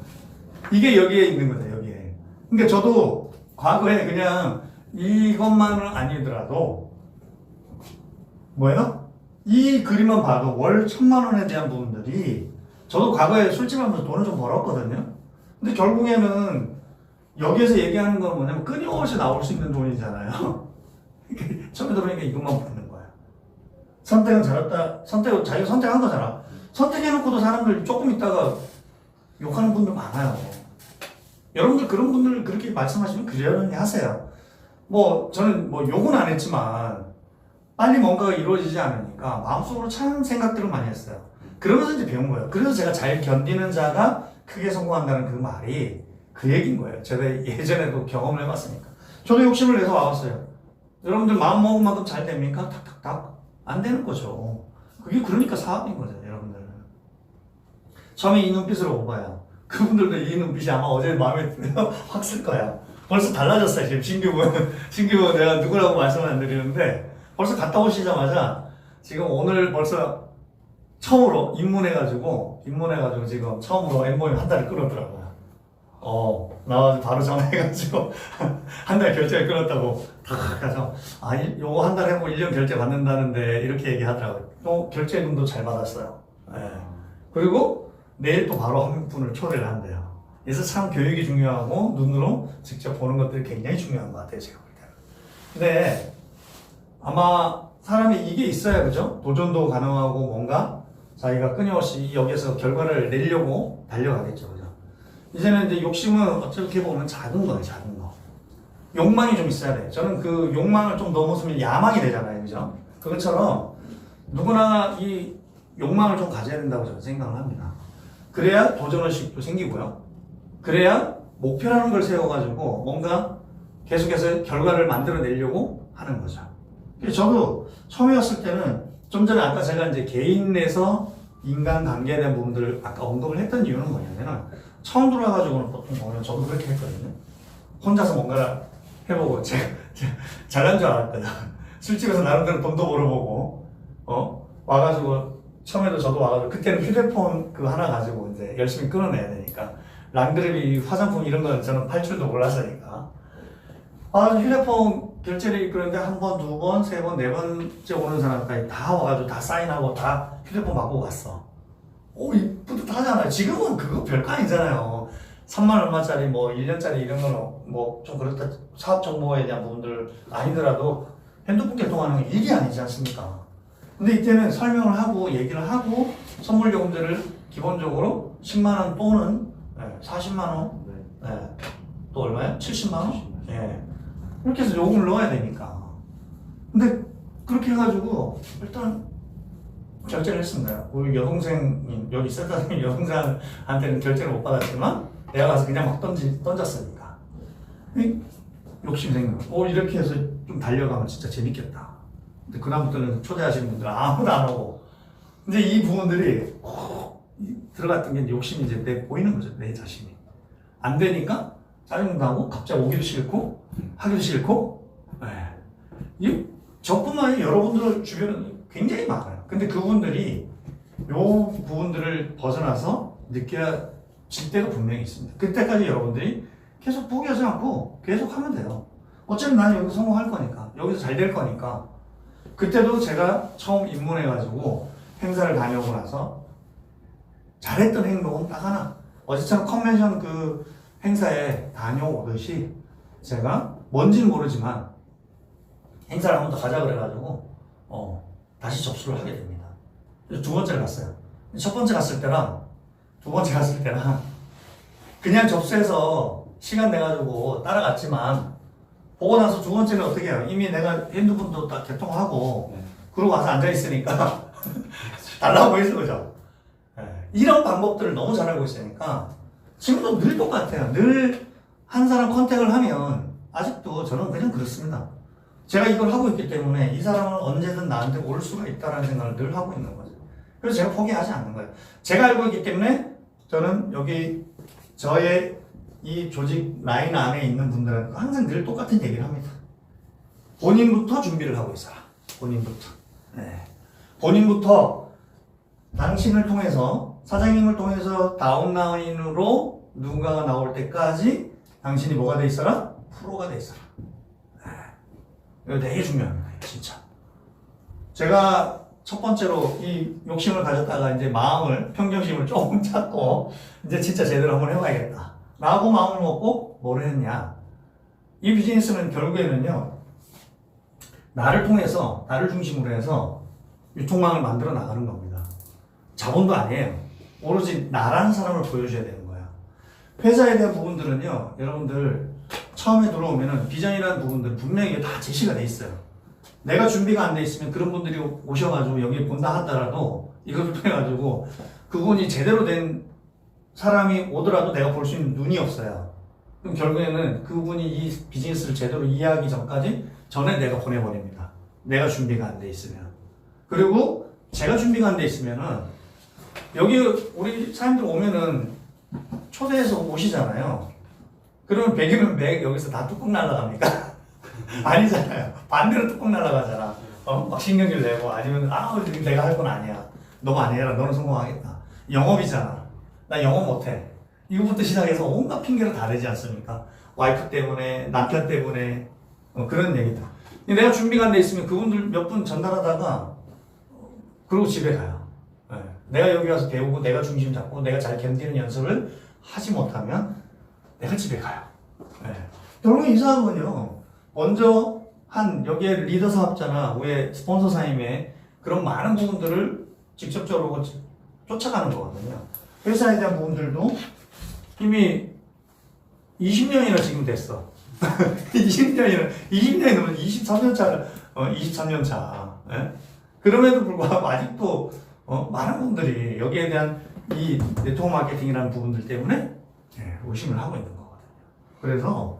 이게 여기에 있는 거죠. 여기에. 그러니까 저도 과거에 그냥 이것만은 아니더라도 뭐예요? 이 그림만 봐도 월 1,000만 원에 대한 부분들이 저도 과거에 술집 하면서 돈을 좀 벌었거든요. 근데 결국에는 여기에서 얘기하는 건 뭐냐면 끊임없이 나올 수 있는 돈이잖아요. 처음에 들어오니까 이것만 보는 거야. 선택은 잘했다. 자기가 선택한 거잖아. 선택해놓고도 사람들 조금 있다가 욕하는 분들 많아요. 여러분들 그런 분들 그렇게 말씀하시면 그러려니 하세요. 뭐 저는 뭐 욕은 안 했지만 빨리 뭔가가 이루어지지 않으니까 마음속으로 참 생각들을 많이 했어요. 그러면서 이제 배운 거예요. 그래서 제가 잘 견디는 자가 크게 성공한다는 그 말이 그 얘기인 거예요. 제가 예전에도 경험을 해봤으니까. 저도 욕심을 내서 와봤어요. 여러분들 마음 먹은 만큼 잘 됩니까? 탁탁탁 안 되는 거죠. 그게 그러니까 사업인 거죠, 여러분들. 처음에 이 눈빛으로 오봐요. 그분들도 이 눈빛이 아마 어제 마음에 들면 확 쓸 거야. 벌써 달라졌어요. 지금 신규분 내가 누구라고 말씀을 안 드리는데 벌써 갔다 오시자마자 지금 오늘 벌써 처음으로 입문해가지고 지금 처음으로 엠모임 한 달을 끊었더라고요. 나와서 바로 전화해가지고 한 달 결제 끊었다고 탁 가서 요거 한 달 해보고 1년 결제 받는다는데 이렇게 얘기하더라고요. 또 결제금도 잘 받았어요. 네. 그리고 내일 또 바로 한 분을 초대를 한대요. 그래서 참 교육이 중요하고 눈으로 직접 보는 것들이 굉장히 중요한 것 같아요, 제가 볼 때는. 근데 아마 사람이 이게 있어야, 그죠? 도전도 가능하고 뭔가 자기가 끊임없이 여기에서 결과를 내려고 달려가겠죠, 그죠? 이제는 이제 욕심은 어떻게 보면 작은 거예요, 작은 거. 욕망이 좀 있어야 돼요. 저는 그 욕망을 좀 넘어서면 야망이 되잖아요, 그죠? 그것처럼 누구나 이 욕망을 좀 가져야 된다고 저는 생각을 합니다. 그래야 도전의식도 생기고요. 그래야 목표라는 걸 세워가지고 뭔가 계속해서 결과를 만들어내려고 하는 거죠. 저도 처음에 왔을 때는 좀 전에 아까 제가 이제 개인 내에서 인간관계에 대한 부분들을 아까 언급을 했던 이유는 뭐냐면 처음 들어와가지고는 보통 보면 저도 그렇게 했거든요. 혼자서 뭔가 해보고 제가 잘난 줄 알았거든. 술집에서 나름대로 돈도 벌어보고 와가지고 처음에도 저도 와가지고 그때는 휴대폰 그 하나 가지고 이제 열심히 끊어내야 되니까 랑드레비 화장품 이런 건 저는 팔 줄도 몰랐으니까 휴대폰 결제를 그런데 한 번, 두 번, 세 번, 네 번째 오는 사람까지 다 와가지고 다 사인하고 다 휴대폰 받고 갔어. 이 뿌듯하잖아요. 지금은 그거 별거 아니잖아요. 3만 얼마짜리 뭐 1년짜리 이런 거는 뭐 좀 그렇다 사업 정보에 대한 부분들 아니더라도 핸드폰 개통하는 게 일이 아니지 않습니까? 근데 이때는 설명을 하고 얘기를 하고 선물 요금들을 기본적으로 10만 원 또는 40만 원, 또 얼마야? 70만 원? 예. 이렇게 해서 요금을 넣어야 되니까. 근데 그렇게 해가지고 일단 결제를 했습니다. 우리 여동생, 여기 센터장님 여동생한테는 결제를 못 받았지만 내가 가서 그냥 막 던졌으니까. 욕심 생긴 거. 이렇게 해서 좀 달려가면 진짜 재밌겠다. 근데 그다음부터는 초대하시는 분들 아무도 안 오고. 근데 이 부분들이 들어갔던 게 욕심이 이제 내 보이는 거죠. 내 자신이. 안 되니까 짜증도 나고 갑자기 오기도 싫고 하기도 싫고. 저뿐만 아니라 여러분들 주변에 굉장히 많아요. 근데 그분들이 요 부분들을 벗어나서 느껴질 때가 분명히 있습니다. 그때까지 여러분들이 계속 포기하지 않고 계속 하면 돼요. 어차피 나는 여기서 성공할 거니까, 여기서 잘 될 거니까. 그때도 제가 처음 입문해가지고 행사를 다녀오고 나서 잘했던 행동은 딱 하나. 어제처럼 컨벤션 그 행사에 다녀오듯이 제가 뭔지는 모르지만 행사를 한 번 더 가자 그래가지고 다시 접수를 하게 됩니다. 그래서 두 번째를 갔어요. 첫 번째 갔을 때랑 두 번째 갔을 때랑 그냥 접수해서 시간 내가지고 따라갔지만 보고 나서 두 번째는 어떻게 해요? 이미 내가 핸드폰도 딱 개통하고 네. 그러고 와서 앉아있으니까 달라고 보이는 거죠. 이런 방법들을 너무 잘 알고 있으니까 지금도 늘 똑같아요. 늘 한 사람 컨택을 하면 아직도 저는 그냥 그렇습니다. 제가 이걸 하고 있기 때문에 이 사람은 언제든 나한테 올 수가 있다는 생각을 늘 하고 있는 거죠. 그래서 제가 포기하지 않는 거예요. 제가 알고 있기 때문에 저는 여기 저의 이 조직 라인 안에 있는 분들은 항상 늘 똑같은 얘기를 합니다. 본인부터 준비를 하고 있어라. 본인부터. 네. 본인부터 당신을 통해서 사장님을 통해서 다운라인으로 누군가가 나올 때까지 당신이 뭐가 돼 있어라? 프로가 돼 있어라. 네. 이거 되게 중요합니다. 진짜. 제가 첫 번째로 이 욕심을 가졌다가 이제 마음을, 평정심을 조금 찾고 이제 진짜 제대로 한번 해봐야겠다. 라고 마음을 먹고 뭘 했냐. 이 비즈니스는 결국에는요, 나를 통해서, 나를 중심으로 해서 유통망을 만들어 나가는 겁니다. 자본도 아니에요. 오로지 나라는 사람을 보여줘야 되는 거야. 회사에 대한 부분들은요, 여러분들 처음에 들어오면은 비전이라는 부분들은 분명히 다 제시가 돼 있어요. 내가 준비가 안 돼 있으면 그런 분들이 오셔가지고 여기 본다 하더라도 이걸 통해가지고 그분이 제대로 된 사람이 오더라도 내가 볼 수 있는 눈이 없어요. 그럼 결국에는 그분이 이 비즈니스를 제대로 이해하기 전까지 전에 내가 보내버립니다. 내가 준비가 안 돼 있으면. 그리고 제가 준비가 안 돼 있으면은 여기 우리 사람들 오면은 초대해서 오시잖아요. 그러면 배기는 맥 여기서 다 뚜껑 날아갑니까? 아니잖아요. 반대로 뚜껑 날아가잖아. 막 신경질 내고 아니면 내가 할 건 아니야. 너가 안 해라. 너는 성공하겠다. 영업이잖아. 나 영업 못해. 이거부터 시작해서 온갖 핑계를 다 대지 않습니까? 와이프 때문에, 남편 때문에 그런 얘기들. 내가 준비가 안 돼 있으면 그분들 몇 분 전달하다가 그러고 집에 가요. 네. 내가 여기 와서 배우고 내가 중심 잡고 내가 잘 견디는 연습을 하지 못하면 내가 집에 가요. 네. 결국에 이 사람은요, 먼저 여기에 리더 사업자나 위에 스폰서 사임에 그런 많은 부분들을 직접적으로 쫓아가는 거거든요. 회사에 대한 부분들도 이미 20년이나 지금 됐어. 20년이면 23년 차를, 23년 차. 예? 그럼에도 불구하고 아직도, 많은 분들이 여기에 대한 이 네트워크 마케팅이라는 부분들 때문에 의심을 하고 있는 거거든요. 그래서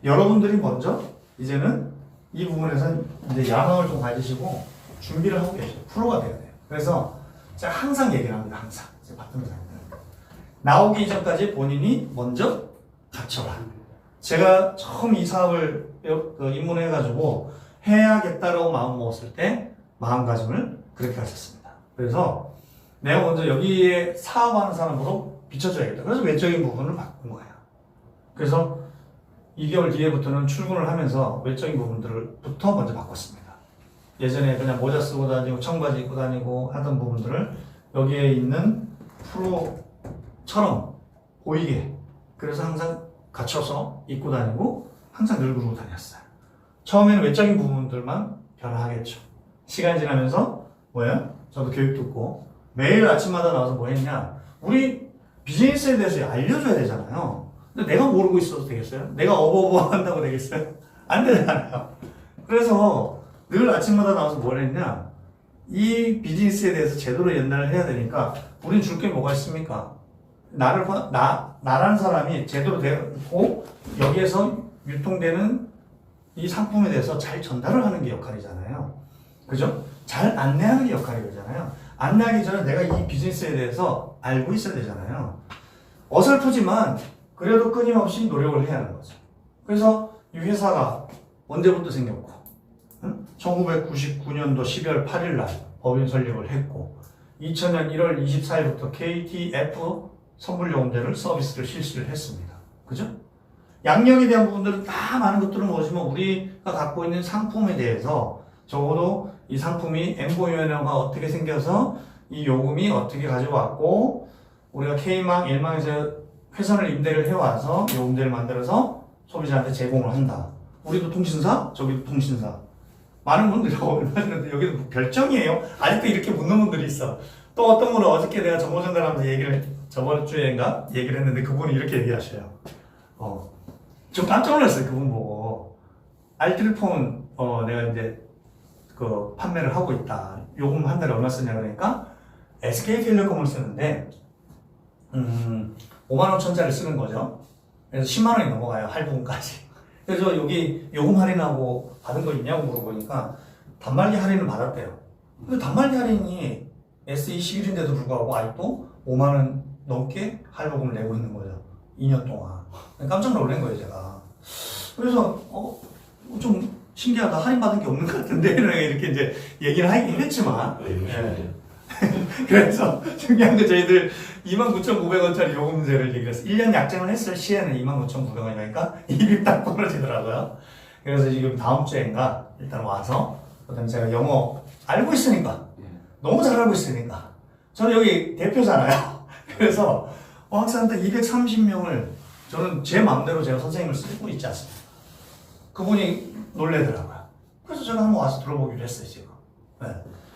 여러분들이 먼저 이제는 이 부분에서 이제 야망을 좀 가지시고 준비를 하고 계셔요. 프로가 돼야 돼요. 그래서 제가 항상 얘기를 합니다. 항상. 제 파트너사님들. 나오기 이전까지 본인이 먼저 갖춰라. 제가 처음 이 사업을 입문해가지고 해야겠다라고 마음 먹었을 때 마음가짐을 그렇게 가졌습니다. 그래서 내가 먼저 여기에 사업하는 사람으로 비춰줘야겠다. 그래서 외적인 부분을 바꾼 거예요. 그래서 2개월 뒤에부터는 출근을 하면서 외적인 부분들부터 먼저 바꿨습니다. 예전에 그냥 모자 쓰고 다니고 청바지 입고 다니고 하던 부분들을 여기에 있는 프로처럼 보이게 그래서 항상 갖춰서 입고 다니고 항상 늘 그러고 다녔어요. 처음에는 외적인 부분들만 변화하겠죠. 시간이 지나면서 저도 교육 듣고 매일 아침마다 나와서 뭐 했냐? 우리 비즈니스에 대해서 알려줘야 되잖아요. 근데 내가 모르고 있어도 되겠어요? 내가 어버버 한다고 되겠어요? 안 되잖아요. 그래서 늘 아침마다 나와서 뭘 했냐? 이 비즈니스에 대해서 제대로 연락을 해야 되니까 우린 줄 게 뭐가 있습니까? 나라는 사람이 제대로 되고 여기에서 유통되는 이 상품에 대해서 잘 전달을 하는 게 역할이잖아요. 그죠? 잘 안내하는 게 역할이잖아요. 안내하기 전에 내가 이 비즈니스에 대해서 알고 있어야 되잖아요. 어설프지만 그래도 끊임없이 노력을 해야 하는 거죠. 그래서 이 회사가 언제부터 생겼고 1999년도 12월 8일 날 법인 설립을 했고 2000년 1월 24일부터 KTF 선불요금제를 서비스를 실시를 했습니다. 그죠? 양력에 대한 부분들은 다 많은 것들은 뭐지만 우리가 갖고 있는 상품에 대해서 적어도 이 상품이 엠보위원회가 어떻게 생겨서 이 요금이 어떻게 가져왔고 우리가 K망, L망에서 회선을 임대를 해와서 요금제를 만들어서 소비자한테 제공을 한다. 우리도 통신사, 저기도 통신사. 많은 분들이 얼마 전에 여기도 별점이에요. 아직도 이렇게 묻는 분들이 있어. 또 어떤 분은 어저께 내가 정보 전달하면서 저번 주에인가 얘기를 했는데 그분이 이렇게 얘기하셔요. 좀 깜짝 놀랐어요. 그분 보고. 알뜰폰 내가 이제 그 판매를 하고 있다. 요금 한 달에 얼마 쓰냐 그러니까 SK텔레콤을 쓰는데 5만 5천짜리 쓰는 거죠. 그래서 10만 원이 넘어가요. 할부금까지. 그래서 여기 요금 할인하고 받은 거 있냐고 물어보니까 단말기 할인을 받았대요. 근데 단말기 할인이 SE11인데도 불구하고 아직도 5만 원 넘게 할부금을 내고 있는 거죠. 2년 동안. 깜짝 놀란 거예요, 제가. 그래서 좀 신기하다. 할인받은 게 없는 것 같은데 이렇게 이제 얘기를 하긴 했지만 네. 그래서 중요한 게 저희들 29,900원짜리 요금제를 얘기를 했어요. 1년 약정을 했을 시에는 29,900원이니까 입이 딱 벌어지더라고요. 그래서 지금 다음 주엔가 일단 와서 그다음에 제가 영어 알고 있으니까 너무 잘 알고 있으니까 저는 여기 대표잖아요. 그래서 학생한테 230명을 저는 제 마음대로 제가 선생님을 쓰고 있지 않습니까? 그분이 놀래더라고요. 그래서 제가 한번 와서 들어보기로 했어요, 지금. 네.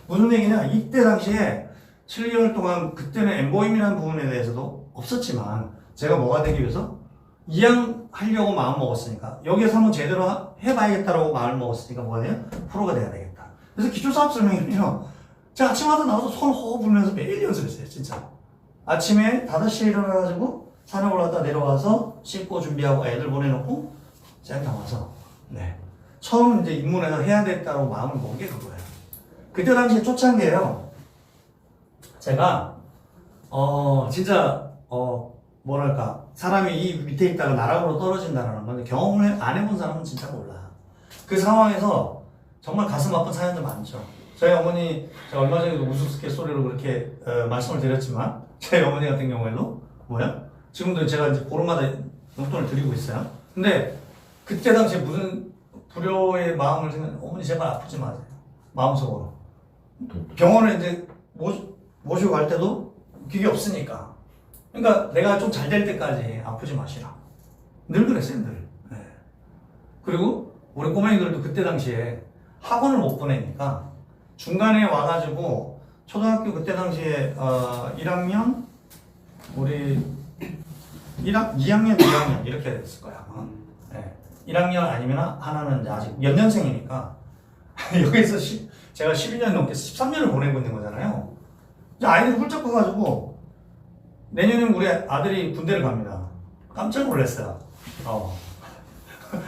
무슨 얘기냐, 이때 당시에 7개월 동안 그때는 엠보임이라는 부분에 대해서도 없었지만 제가 뭐가 되기 위해서 이양하려고 마음 먹었으니까 여기에서 한번 제대로 해봐야겠다라고 마음을 먹었으니까 뭐가 돼요? 프로가 돼야 되겠다. 그래서 기초사업 설명회는요, 제가 아침마다 나와서 손 호흡 불면서 매일 연습했어요, 진짜. 아침에 5시에 일어나가지고 산에 올라갔다 내려와서 씻고 준비하고 애들 보내놓고 제가 나와서 처음 이제 입문해서 해야 되겠다고 마음을 먹은 게 그거예요. 그때 당시에 초창기에요. 제가 진짜 뭐랄까 사람이 이 밑에 있다가 나락으로 떨어진다는 건데 경험을 안 해본 사람은 진짜 몰라. 그 상황에서 정말 가슴 아픈 사연들 많죠. 저희 어머니 제가 얼마 전에도 우스갯소리로 그렇게 말씀을 드렸지만 저희 어머니 같은 경우에도 지금도 제가 이제 보름마다 용돈을 드리고 있어요. 근데 그때 당시에 무슨 불효의 마음을 생각, 어머니 제발 아프지 마세요. 마음속으로. 병원에 이제 모시고 갈 때도 그게 없으니까. 그러니까 내가 좀 잘 될 때까지 아프지 마시라. 늘 그랬어요, 늘. 네. 그리고 우리 꼬맹이들도 그때 당시에 학원을 못 보내니까 중간에 와가지고 초등학교 그때 당시에 1학년 우리 2학년 이렇게 됐을 거야. 네. 1학년 아니면 하나는 이제 아직 연년생이니까 여기서 제가 12년 넘게 13년을 보내고 있는 거잖아요. 이제 아이들이 훌쩍 커가지고 내년에 우리 아들이 군대를 갑니다. 깜짝 놀랐어요.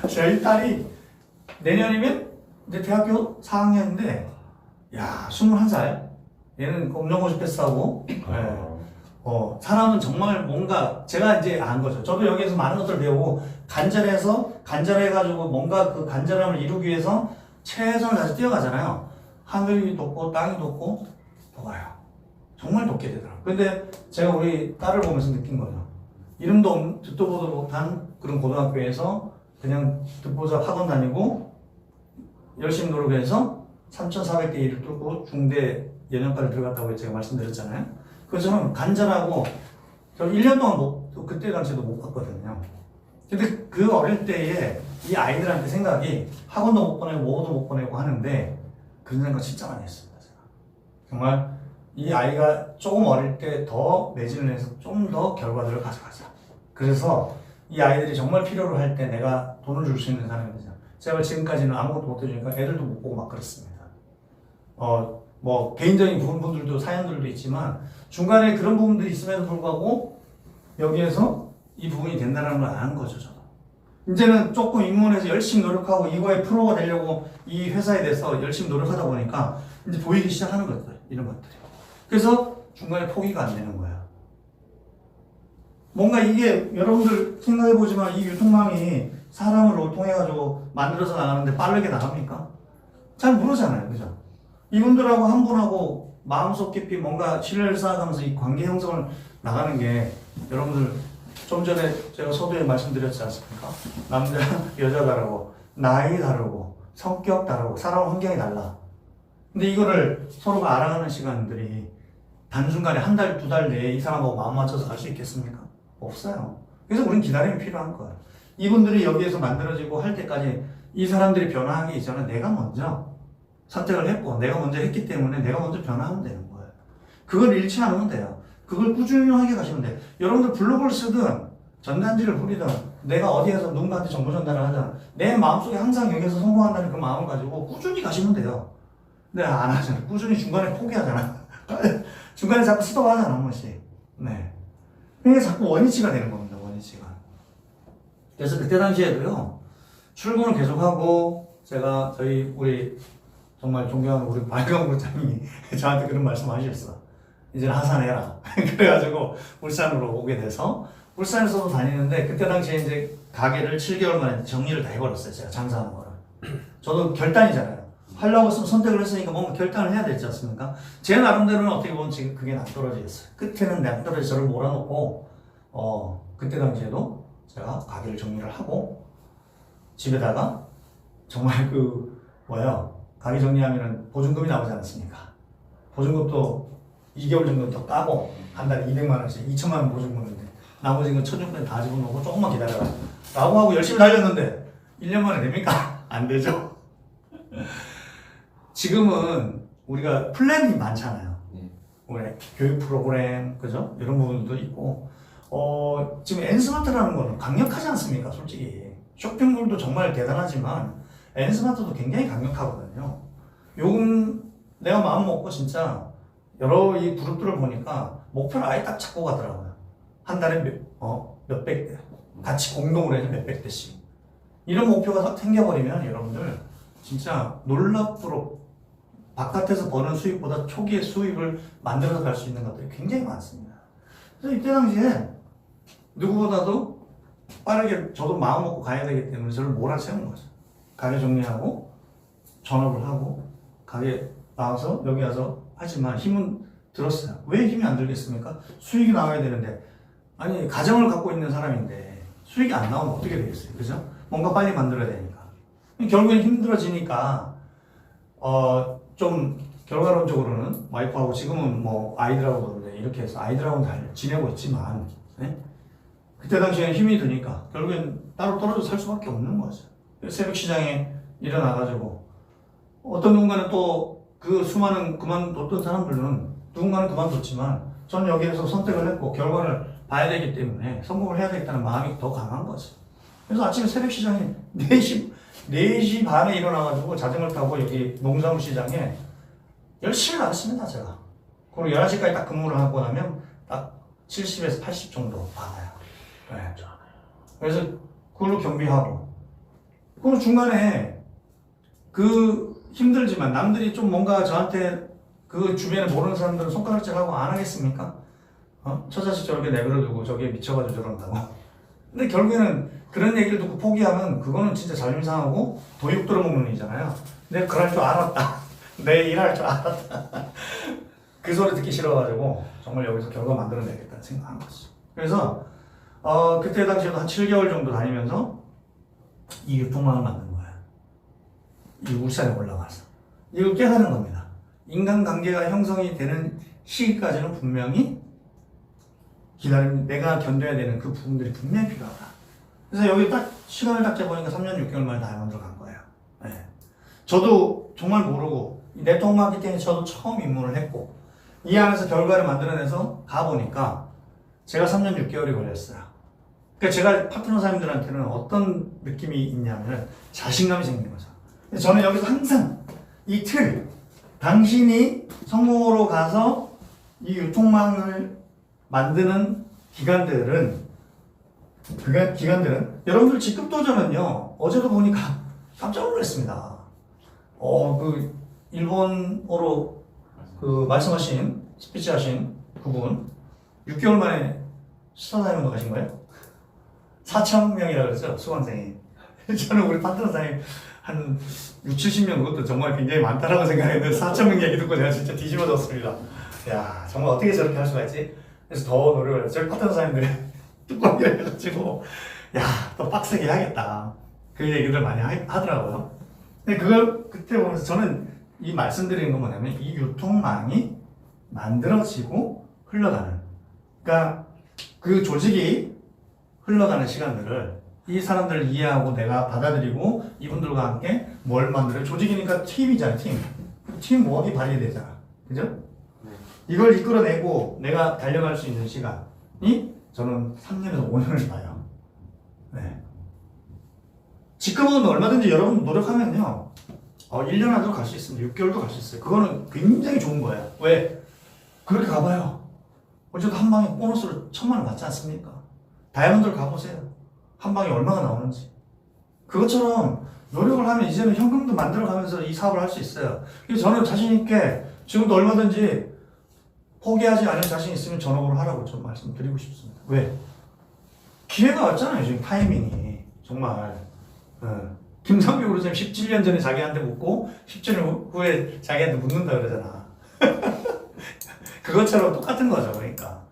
저희 딸이 내년이면 이제 대학교 4학년인데 야 21살 얘는 검정고시 패스하고 사람은 정말 뭔가 제가 이제 안 거죠. 저도 여기에서 많은 것들을 배우고 간절해가지고 뭔가 그 간절함을 이루기 위해서 최선을 다해서 뛰어가잖아요. 하늘이 돋고 땅이 돋고 봐봐요. 정말 돋게 되더라고요. 근데 제가 우리 딸을 보면서 느낀 거죠. 이름도 없는 듣도 보도 못한 그런 고등학교에서 그냥 듣보잡 학원 다니고 열심히 노력해서 3,400대 1을 뚫고 중대 연영과를 들어갔다고 제가 말씀드렸잖아요. 그래서 저는 간절하고 저 1년 동안 그때 당시에도 못 갔거든요. 근데 그 어릴 때에 이 아이들한테 생각이 학원도 못 보내고 뭐도 못 보내고 하는데 그런 생각 진짜 많이 했습니다. 제가. 정말 이 아이가 조금 어릴 때 더 매진을 해서 좀 더 결과들을 가져가자. 그래서 이 아이들이 정말 필요로 할 때 내가 돈을 줄 수 있는 사람이 되자. 제가 지금까지는 아무것도 못 해주니까 애들도 못 보고 막 그랬습니다. 뭐 개인적인 부분들도 사연들도 있지만 중간에 그런 부분들이 있음에도 불구하고 여기에서 이 부분이 된다는 걸 아는 거죠, 저도. 이제는 조금 입문해서 열심히 노력하고 이거에 프로가 되려고 이 회사에 대해서 열심히 노력하다 보니까 이제 보이기 시작하는 것들, 이런 것들이. 그래서 중간에 포기가 안 되는 거야. 뭔가 이게 여러분들 생각해보지만 이 유통망이 사람을 통해가지고 만들어서 나가는데 빠르게 나갑니까? 잘 모르잖아요, 그죠? 이분들하고 한 분하고 마음속 깊이 뭔가 신뢰를 쌓아가면서 이 관계 형성을 나가는 게 여러분들 좀 전에 제가 서두에 말씀드렸지 않습니까? 남자, 여자 다르고 나이 다르고 성격 다르고 살아온 환경이 달라. 근데 이거를 서로가 알아가는 시간들이 단순간에 한 달, 2달 내에 이 사람하고 마음 맞춰서 갈 수 있겠습니까? 없어요. 그래서 우린 기다림이 필요한 거예요. 이분들이 여기에서 만들어지고 할 때까지 이 사람들이 변화하기 이전에 내가 먼저 선택을 했고 내가 먼저 했기 때문에 내가 먼저 변화하면 되는 거예요. 그걸 잃지 않으면 돼요. 그걸 꾸준히 하게 가시면 돼요. 여러분들 블로그를 쓰든 전단지를 부리든 내가 어디에서 누군가한테 정보 전달을 하든 내 마음속에 항상 여기서 성공한다는 그 마음을 가지고 꾸준히 가시면 돼요. 근데 안 하잖아. 꾸준히 중간에 포기하잖아. 중간에 자꾸 스톱하잖아, 한 번씩. 네. 그게 자꾸 원위치가 되는 겁니다, 원위치가. 그래서 그때 당시에도요, 출근을 계속하고, 제가, 우리, 정말 존경하는 우리 발광 부장님이 저한테 그런 말씀 하셨어. 이제 하산해라. 그래가지고, 울산으로 오게 돼서, 울산에서도 다니는데, 그때 당시에 이제 가게를 7개월 만에 정리를 다 해버렸어요, 제가 장사하는 거를. 저도 결단이잖아요. 하려고 선택을 했으니까 뭔가 결단을 해야 되지 않습니까? 제 나름대로는 어떻게 보면 지금 그게 낭떠러지였어요. 끝에는 낭떠러지 저를 몰아놓고, 그때 당시에도 제가 가게를 정리를 하고, 집에다가 정말 가게 정리하면은 보증금이 나오지 않습니까? 보증금도 2개월 정도 더 까고, 한 달에 200만원씩, 2천만 원 보증금인데, 나머지 건 1,600원 다 집어넣고 조금만 기다려라. 라고 하고 열심히 달렸는데, 1년 만에 됩니까? 안 되죠? 지금은 우리가 플랜이 많잖아요. 우리 교육 프로그램, 그죠? 이런 부분도 있고, 지금 N스마트라는 거는 강력하지 않습니까? 솔직히. 쇼핑몰도 정말 대단하지만, N스마트도 굉장히 강력하거든요. 요금 내가 마음 먹고 진짜 여러 이 그룹들을 보니까 목표를 아예 딱 잡고 가더라고요. 한 달에 몇백 대. 같이 공동으로 해서 몇백 대씩. 이런 목표가 딱 생겨버리면 여러분들 진짜 놀랍도록 바깥에서 버는 수입보다 초기에 수입을 만들어서 갈 수 있는 것들이 굉장히 많습니다. 그래서 이때 당시에 누구보다도 빠르게 저도 마음 먹고 가야 되기 때문에 저를 몰아세운 거죠. 가게 정리하고 전업을 하고 가게 나와서 여기 와서 하지만 힘은 들었어요. 왜 힘이 안 들겠습니까? 수익이 나와야 되는데 아니 가정을 갖고 있는 사람인데 수익이 안 나오면 어떻게 되겠어요? 그죠? 뭔가 빨리 만들어야 되니까. 결국엔 힘들어지니까 좀 결과론적으로는 와이프하고 지금은 뭐 아이들하고 이렇게 해서 아이들하고는 잘 지내고 있지만 네? 그때 당시에는 힘이 드니까 결국엔 따로 떨어져 살 수밖에 없는 거죠. 새벽 시장에 일어나가지고 어떤 누군가는 또 그 수많은 그만뒀던 사람들은 누군가는 그만뒀지만 저는 여기에서 선택을 했고 결과를 봐야 되기 때문에 성공을 해야 되겠다는 마음이 더 강한 거죠. 그래서 아침에 새벽 시장에 4시 반에 일어나가지고 자전거를 타고 여기 농산물 시장에 열심히 나갔습니다, 제가. 그리고 11시까지 딱 근무를 하고 나면 딱 70에서 80 정도 받아요. 네. 그래서 그걸로 경비하고. 그리고 중간에 힘들지만 남들이 좀 뭔가 저한테 그 주변에 모르는 사람들은 손가락질하고 안 하겠습니까? 저 자식 저렇게 내버려두고 저기에 미쳐가지고 저런다고. 근데 결국에는 그런 얘기를 듣고 포기하면 그거는 진짜 자존심 상하고 도육 들어먹는 일이잖아요. 내가 그럴 줄 알았다. 내 일할 줄 알았다. 그 소리 듣기 싫어가지고 정말 여기서 결과 만들어내겠다는 생각한 거죠. 그래서 그때 당시에도 한 7개월 정도 다니면서 이 유통망을 만든 거예요. 이 울산에 올라가서. 이걸 깨닫는 겁니다. 인간관계가 형성이 되는 시기까지는 분명히 내가 견뎌야 되는 그 부분들이 분명히 필요하다. 그래서 여기 딱 시간을 딱 재보니까 3년 6개월 만에 다이아몬드로 간 거예요. 네. 저도 정말 모르고 네트워크 마케팅에 저도 처음 입문을 했고 이 안에서 결과를 만들어내서 가보니까 제가 3년 6개월이 걸렸어요. 그러니까 제가 파트너사님들한테는 어떤 느낌이 있냐면 자신감이 생기는 거죠. 저는 여기서 항상 이 당신이 성공으로 가서 이 유통망을 만드는 기관들은 여러분들 직급 도전은요 어제도 보니까 깜짝 놀랐습니다. 일본어로 말씀하신 스피치 하신 그분 6개월 만에 스타다이몬드 가신 거예요? 4,000명이라고 그랬죠 수강생이. 저는 우리 파트너사님 한 60-70명 그것도 정말 굉장히 많다라고 생각했는데 4,000명 얘기 듣고 제가 진짜 뒤집어졌습니다. 야 정말 어떻게 저렇게 할 수가 있지? 그래서 더 노력을 해서 저희 파트너사님들이 뚜껑 열려가지고 또 빡세게 해야겠다 그 얘기들 많이 하더라고요. 근데 그걸 그때 보면서 저는 이 말씀드리는 건 뭐냐면 이 유통망이 만들어지고 흘러가는 그러니까 그 조직이 흘러가는 시간들을 이 사람들을 이해하고 내가 받아들이고 이분들과 함께 뭘 만들어요? 조직이니까 팀이잖아, 팀. 팀 워크가 발휘되잖아. 그죠? 네. 이걸 이끌어내고 내가 달려갈 수 있는 시간이 저는 3년에서 5년을 봐요. 네. 지금은 얼마든지 여러분 노력하면요. 1년 안으로 갈 수 있습니다. 6개월도 갈 수 있어요. 그거는 굉장히 좋은 거예요. 왜? 그렇게 가봐요. 어쨌든 한 방에 보너스를 1,000만 원 받지 않습니까? 다이아몬드를 가보세요. 한 방에 얼마가 나오는지. 그것처럼 노력을 하면 이제는 현금도 만들어가면서 이 사업을 할 수 있어요. 그래서 저는 자신있게 지금도 얼마든지 포기하지 않을 자신 있으면 전업으로 하라고 좀 말씀드리고 싶습니다. 왜? 기회가 왔잖아요, 지금 타이밍이. 정말. 김상규 그러자면 17년 전에 자기한테 묻고 17년 후에 자기한테 묻는다 그러잖아. 그것처럼 똑같은 거죠, 그러니까.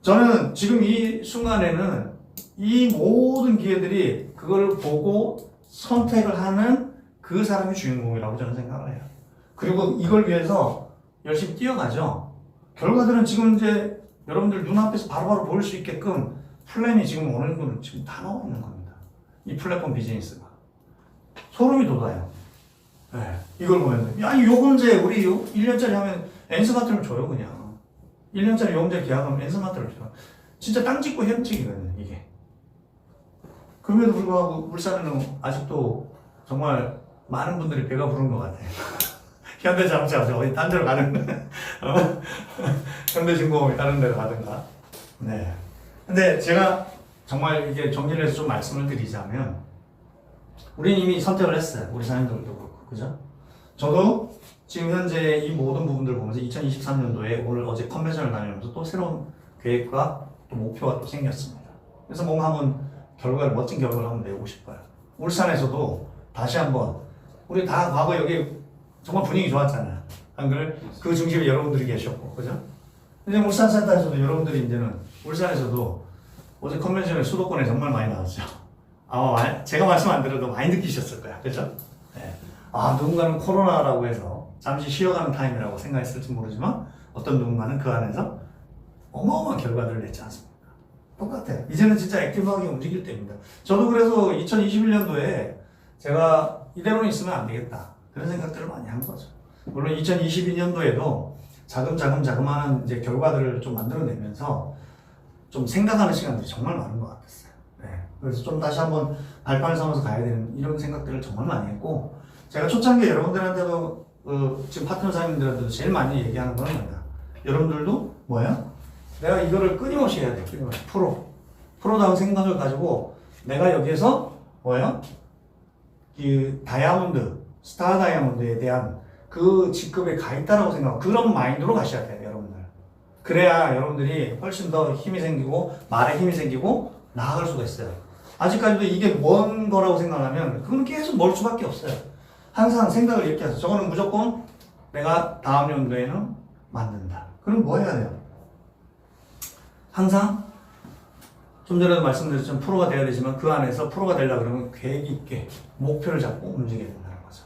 저는 지금 이 순간에는 이 모든 기회들이 그걸 보고 선택을 하는 그 사람이 주인공이라고 저는 생각을 해요. 그리고 이걸 위해서 열심히 뛰어가죠. 결과들은 지금 이제 여러분들 눈앞에서 바로바로 보일 수 있게끔 플랜이 지금 어느 정도 지금 다 나와 있는 겁니다. 이 플랫폼 비즈니스가. 소름이 돋아요. 네. 이걸 보면. 아니, 요금제 우리 1년짜리 하면 엔스마트를 줘요, 그냥. 1년짜리 요금제 계약하면 엔스마트를 줘요. 진짜 땅 짓고 헤엄치기거든요, 이게. 그럼에도 불구하고 울산에는 아직도 정말 많은 분들이 배가 부른 것 같아요. 현대자동차 어디 딴 데로 가는 현대중공업이 다른 데로 가든가. 네. 근데 제가 정말 이게 정리를 해서 좀 말씀을 드리자면 우리는 이미 선택을 했어요. 우리 사장님들도 그렇고, 그죠? 저도 지금 현재 이 모든 부분들을 보면서 2023년도에 오늘 어제 컨벤션을 다니면서 또 새로운 계획과 또 목표가 또 생겼습니다. 그래서 뭔가 한번 결과를, 멋진 결과를 한번 내고 싶어요. 울산에서도 다시 한번, 우리 다 과거 여기 정말 분위기 좋았잖아요. 안 그래? 그 중심에 여러분들이 계셨고, 그죠? 근데 울산센터에서도 여러분들이 이제는, 울산에서도 어제 컨벤션에 수도권에 정말 많이 나왔죠. 아마 제가 말씀 안 드려도 많이 느끼셨을 거야. 그죠? 네. 누군가는 코로나라고 해서 잠시 쉬어가는 타임이라고 생각했을지 모르지만 어떤 누군가는 그 안에서 어마어마한 결과들을 냈지 않습니까? 똑같아요. 이제는 진짜 액티브하게 움직일 때입니다. 저도 그래서 2021년도에 제가 이대로는 있으면 안 되겠다. 그런 생각들을 많이 한 거죠. 물론 2022년도에도 자금자금한 이제 결과들을 좀 만들어내면서 좀 생각하는 시간들이 정말 많은 것 같았어요. 네. 그래서 좀 다시 한번 발판을 삼아서 가야 되는 이런 생각들을 정말 많이 했고, 제가 초창기에 여러분들한테도 지금 파트너 사장님들한테도 제일 많이 얘기하는 거는 뭐냐, 여러분들도 뭐야? 내가 이거를 끊임없이 해야 돼. 끊임없이 프로다운 생각을 가지고 내가 여기에서 뭐야? 이 다이아몬드, 스타 다이아몬드에 대한 그 직급에 가 있다라고 생각하고 그런 마인드로 가셔야 돼요, 여러분들. 그래야 여러분들이 훨씬 더 힘이 생기고 말에 힘이 생기고 나아갈 수가 있어요. 아직까지도 이게 먼 거라고 생각하면 그건 계속 멀 수밖에 없어요. 항상 생각을 이렇게 해서 저거는 무조건 내가 다음 연도에는 만든다. 그럼 뭐 해야 돼요? 항상 좀 전에도 말씀드렸지만 프로가 돼야 되지만 그 안에서 프로가 되려고 그러면 계획 있게 목표를 잡고 움직여야 된다는 거죠.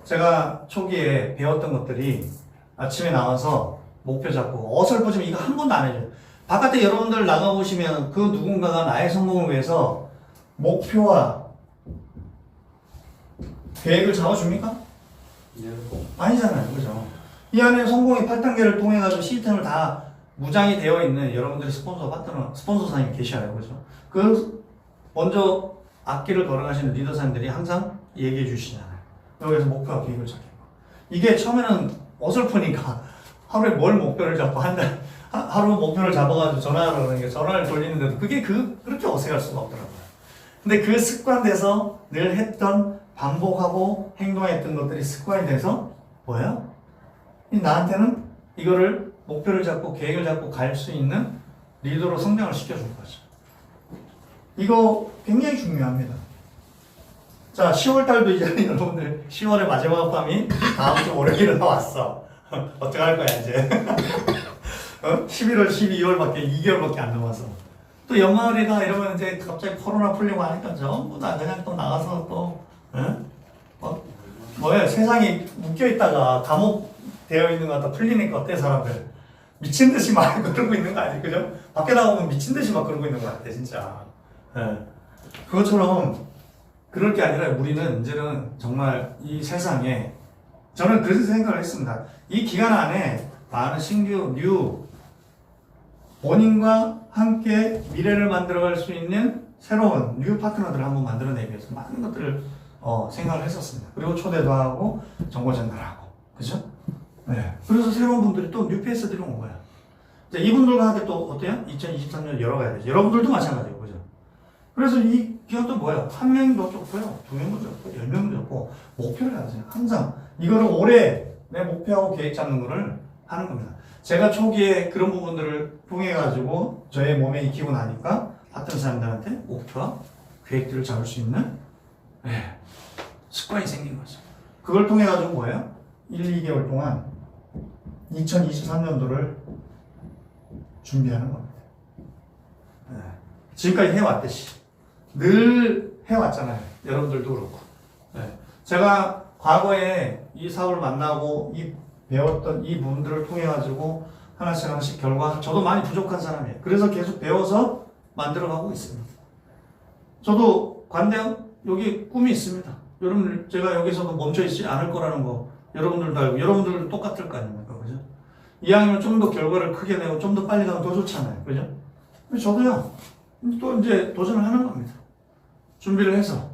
제가 초기에 배웠던 것들이 아침에 나와서 목표 잡고 어설프지만 이거 한 번도 안 해줘요. 바깥에 여러분들 나가보시면 그 누군가가 나의 성공을 위해서 목표와 계획을 잡아줍니까? 네. 아니잖아요. 그죠? 이 안에 성공의 8단계를 통해가지고 시스템을 다 무장이 되어 있는 여러분들의 스폰서 파트너, 스폰서사님이 계셔요. 그죠? 그, 먼저 앞길을 걸어가시는 리더사님들이 항상 얘기해 주시잖아요. 여기서 목표와 계획을 잡고. 이게 처음에는 어설프니까 하루에 뭘 목표를 잡고 하루 목표를 잡아가지고 전화를 하는 게 전화를 돌리는데도 그게 그렇게 어색할 수가 없더라고요. 근데 그 습관돼서 늘 했던 반복하고 행동했던 것들이 습관이 돼서 뭐예요? 나한테는 이거를 목표를 잡고 계획을 잡고 갈 수 있는 리더로 성장을 시켜줄 거죠. 이거 굉장히 중요합니다. 자, 10월달도 이제 여러분들 10월의 마지막 밤이 다음 주 월요일에 나왔어. 어떡할 거야 이제. 11월, 12월밖에 2개월밖에 안 남아서 또 연말이다 이러면 이제 갑자기 코로나 풀리고 하니까 전부 다 그냥 또 나가서 또 뭐야 세상이 묶여있다가 감옥되어 있는 것 같다 풀리니까 어때 사람들 미친 듯이 막 그러고 있는 거 아니에요, 그죠? 밖에 나가면 미친 듯이 막 그러고 있는 것 같아 진짜. 그것처럼 그럴 게 아니라 우리는 이제는 정말 이 세상에 저는 그래서 생각을 했습니다. 이 기간 안에 많은 신규 뉴 본인과 함께 미래를 만들어갈 수 있는 새로운 뉴 파트너들을 한번 만들어내기 위해서 많은 것들을 생각을 했었습니다. 그리고 초대도 하고 정보 전달하고 그죠? 네. 그래서 새로운 분들이 또 뉴페이스들이 온 거야. 이제 이분들과 함께 또 어때요? 2023년 열어가야 되죠. 여러분들도 마찬가지고 그죠? 그래서 이 기업도 뭐예요? 한 명도 좋고요, 두 명도 좋고, 10명도 좋고 목표를 가지세요. 항상 이거를 올해 내 목표하고 계획 잡는 거를 하는 겁니다. 제가 초기에 그런 부분들을 통해 가지고 저의 몸에 익히고 나니까 봤던 사람들한테 목표와 계획들을 잡을 수 있는 습관이 생긴 거죠. 그걸 통해 가지고 뭐예요? 1, 2개월 동안 2023년도를 준비하는 겁니다. 지금까지 해왔듯이 늘 해왔잖아요. 여러분들도 그렇고. 제가 과거에 이 사업을 만나고 이 배웠던 이 부분들을 통해 가지고 하나씩 결과 저도 많이 부족한 사람이에요. 그래서 계속 배워서 만들어가고 있습니다. 저도 관대한 여기 꿈이 있습니다. 여러분들 제가 여기서도 멈춰 있지 않을 거라는 거 여러분들도 알고 여러분들도 똑같을 거 아닙니까, 그죠? 이왕이면 좀 더 결과를 크게 내고 좀 더 빨리 가면 더 좋잖아요, 그죠? 저도요 또 이제 도전을 하는 겁니다. 준비를 해서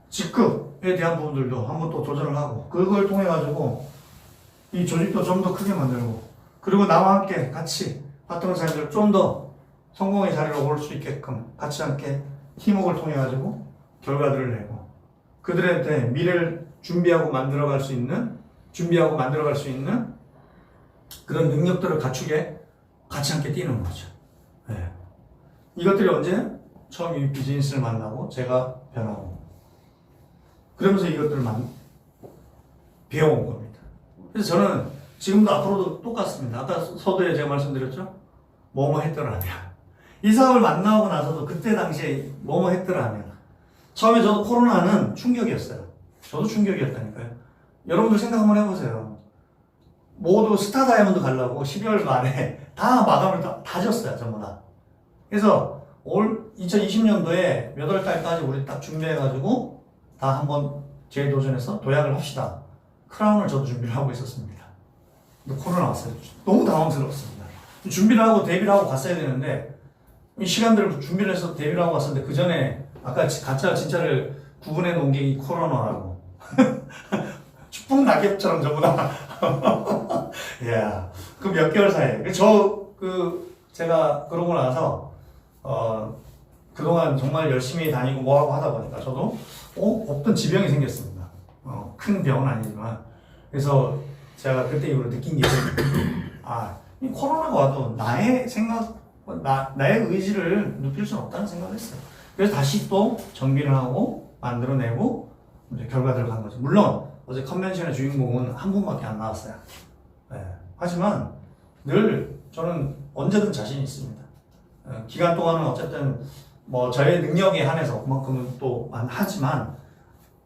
직급에 대한 부분들도 한번 또 도전을 하고 그걸 통해 가지고 이 조직도 좀 더 크게 만들고 그리고 나와 함께 같이 파트너 사람들을 좀 더 성공의 자리로 올 수 있게끔 같이 함께 팀워크를 통해 가지고 결과들을 내고 그들한테 미래를 준비하고 만들어갈 수 있는 그런 능력들을 갖추게 같이 함께 뛰는 거죠. 이것들이 언제? 처음 이 비즈니스를 만나고 제가 변하고 그러면서 이것들을 배워온 겁니다. 그래서 저는 지금도 앞으로도 똑같습니다. 아까 서두에 제가 말씀드렸죠? 뭐뭐 했더라면 이 사업을 만나고 나서도 그때 당시에 뭐뭐 했더라면 처음에 저도 코로나는 충격이었어요. 저도 충격이었다니까요. 여러분들 생각 한번 해보세요. 모두 스타 다이아몬드 가려고 12월 말에 다 마감을 다 졌어요. 전부 다. 그래서 올 2020년도에 몇 월 달까지 우리 딱 준비해가지고 다 한번 재도전해서 도약을 합시다. 크라운을 저도 준비를 하고 있었습니다. 근데 코로나 왔어요. 너무 당황스러웠습니다. 준비를 하고 데뷔를 하고 갔어야 되는데 이 시간들을 준비를 해서 데뷔를 하고 갔었는데 그 전에 아까 가짜 진짜를 구분해 놓은 게 이 코로나라고. 추풍 낙엽처럼 전부 다. 야, 그 몇 개월 사이에. 제가 그러고 나서, 그동안 정말 열심히 다니고 뭐하고 하다 보니까 저도, 없던 지병이 생겼습니다. 큰 병은 아니지만. 그래서 제가 그때 이후로 느낀 게, 이 코로나가 와도 나의 생각, 나의 의지를 눕힐 수는 없다는 생각을 했어요. 그래서 다시 또 정비를 하고, 만들어내고, 이제 결과들을 간 거죠. 물론, 어제 컨벤션의 주인공은 한 분밖에 안 나왔어요. 하지만 늘 저는 언제든 자신이 있습니다. 기간 동안은 어쨌든 뭐 저의 능력에 한해서 그만큼은 또 하지만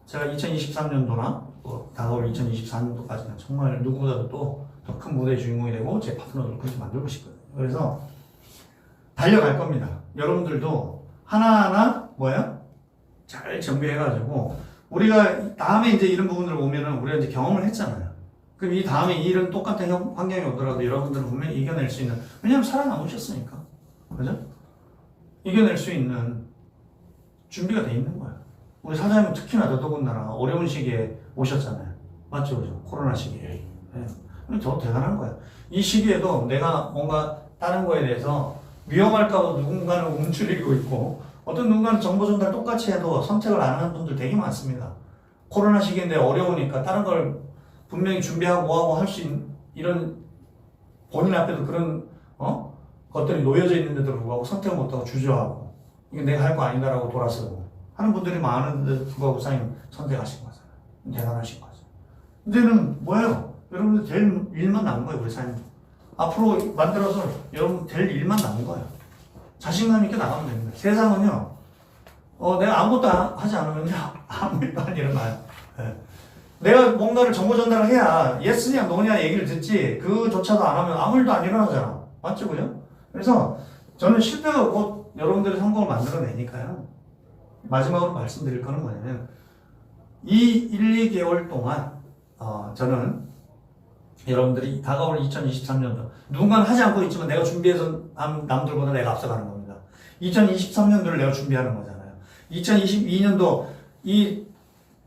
제가 2023년도나 다가올 2024년도까지는 정말 누구보다도 또 더 큰 무대의 주인공이 되고 제 파트너들을 그렇게 만들고 싶거든요. 그래서 달려갈 겁니다. 여러분들도 하나하나 잘 정비해가지고 우리가 다음에 이제 이런 부분을 보면은 우리가 이제 경험을 했잖아요. 그럼 이 다음에 이런 똑같은 환경이 오더라도 여러분들은 분명히 이겨낼 수 있는, 왜냐하면 살아남으셨으니까. 그죠? 이겨낼 수 있는 준비가 돼 있는 거예요. 우리 사장님은 특히나 더더군다나 어려운 시기에 오셨잖아요. 맞죠? 그죠? 코로나 시기에. 더 대단한 거예요. 이 시기에도 내가 뭔가 다른 거에 대해서 위험할까봐 누군가는 움츠리고 있고 어떤 누군가는 정보 전달 똑같이 해도 선택을 안 하는 분들 되게 많습니다. 코로나 시기인데 어려우니까 다른 걸 분명히 준비하고 뭐하고 할 수 있는 이런 본인 앞에도 그런 것들이 놓여져 있는데도 불구하고 선택을 못하고 주저하고 이게 내가 할 거 아니다라고 돌아서고 하는 분들이 많은데도 불구하고 사장님 선택하신 거잖아요. 대단하신 거죠. 이제는 뭐예요? 여러분들 될 일만 남은 거예요. 우리 사장님. 앞으로 만들어서 여러분 될 일만 남은 거예요. 자신감 있게 나가면 됩니다. 세상은요, 내가 아무것도 하지 않으면요, 아무 일도 안 일어나요. 내가 뭔가를 정보 전달을 해야 예스냐 노냐 얘기를 듣지, 그조차도 안 하면 아무 일도 안 일어나잖아. 맞죠, 그죠? 그래서 저는 실패가 곧 여러분들이 성공을 만들어내니까요. 마지막으로 말씀드릴 거는 뭐냐면 이 1, 2개월 동안 저는 여러분들이 다가올 2023년도 누군가는 하지 않고 있지만 내가 준비해서 남들보다 내가 앞서가는 겁니다. 2023년도를 내가 준비하는 거잖아요. 2022년도 이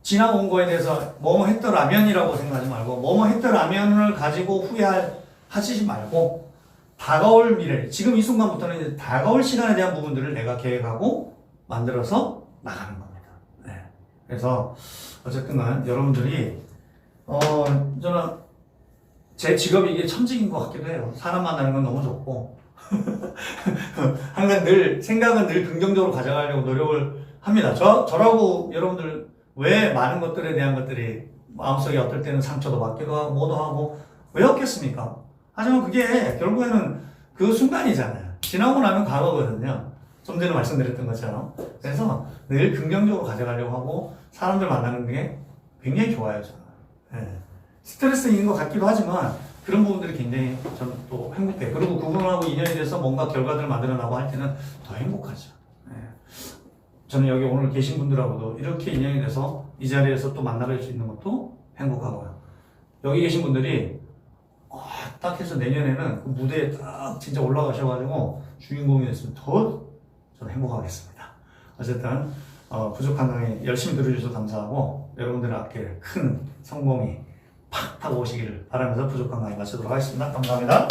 지나온 거에 대해서 뭐뭐 했더라면이라고 생각하지 말고 뭐뭐 했더라면을 가지고 후회하시지 말고 다가올 미래, 지금 이 순간부터는 이제 다가올 시간에 대한 부분들을 내가 계획하고 만들어서 나가는 겁니다. 네. 그래서 어쨌든 간 여러분들이 저는 제 직업이 이게 천직인 것 같기도 해요. 사람 만나는 건 너무 좋고 항상 늘 생각은 늘 긍정적으로 가져가려고 노력을 합니다. 저라고 여러분들 왜 많은 것들에 대한 것들이 마음속에 어떨 때는 상처도 받기도 하고 뭐도 하고 왜 없겠습니까? 하지만 그게 결국에는 그 순간이잖아요. 지나고 나면 과거거든요. 좀 전에 말씀드렸던 것처럼. 그래서 늘 긍정적으로 가져가려고 하고 사람들 만나는 게 굉장히 좋아요, 저는. 네. 스트레스 있는 것 같기도 하지만 그런 부분들이 굉장히 저는 또 행복해요. 그리고 그분하고 인연이 돼서 뭔가 결과들을 만들어나고 할 때는 더 행복하죠. 네. 저는 여기 오늘 계신 분들하고도 이렇게 인연이 돼서 이 자리에서 또 만나뵐 수 있는 것도 행복하고요. 여기 계신 분들이 딱 해서 내년에는 그 무대에 딱 진짜 올라가셔가지고 주인공이 됐으면 더 저는 행복하겠습니다. 어쨌든 부족한 강의 열심히 들어주셔서 감사하고 여러분들에게 큰 성공이 팍 오시기를 바라면서 부족한 강의 마치도록 하겠습니다. 감사합니다.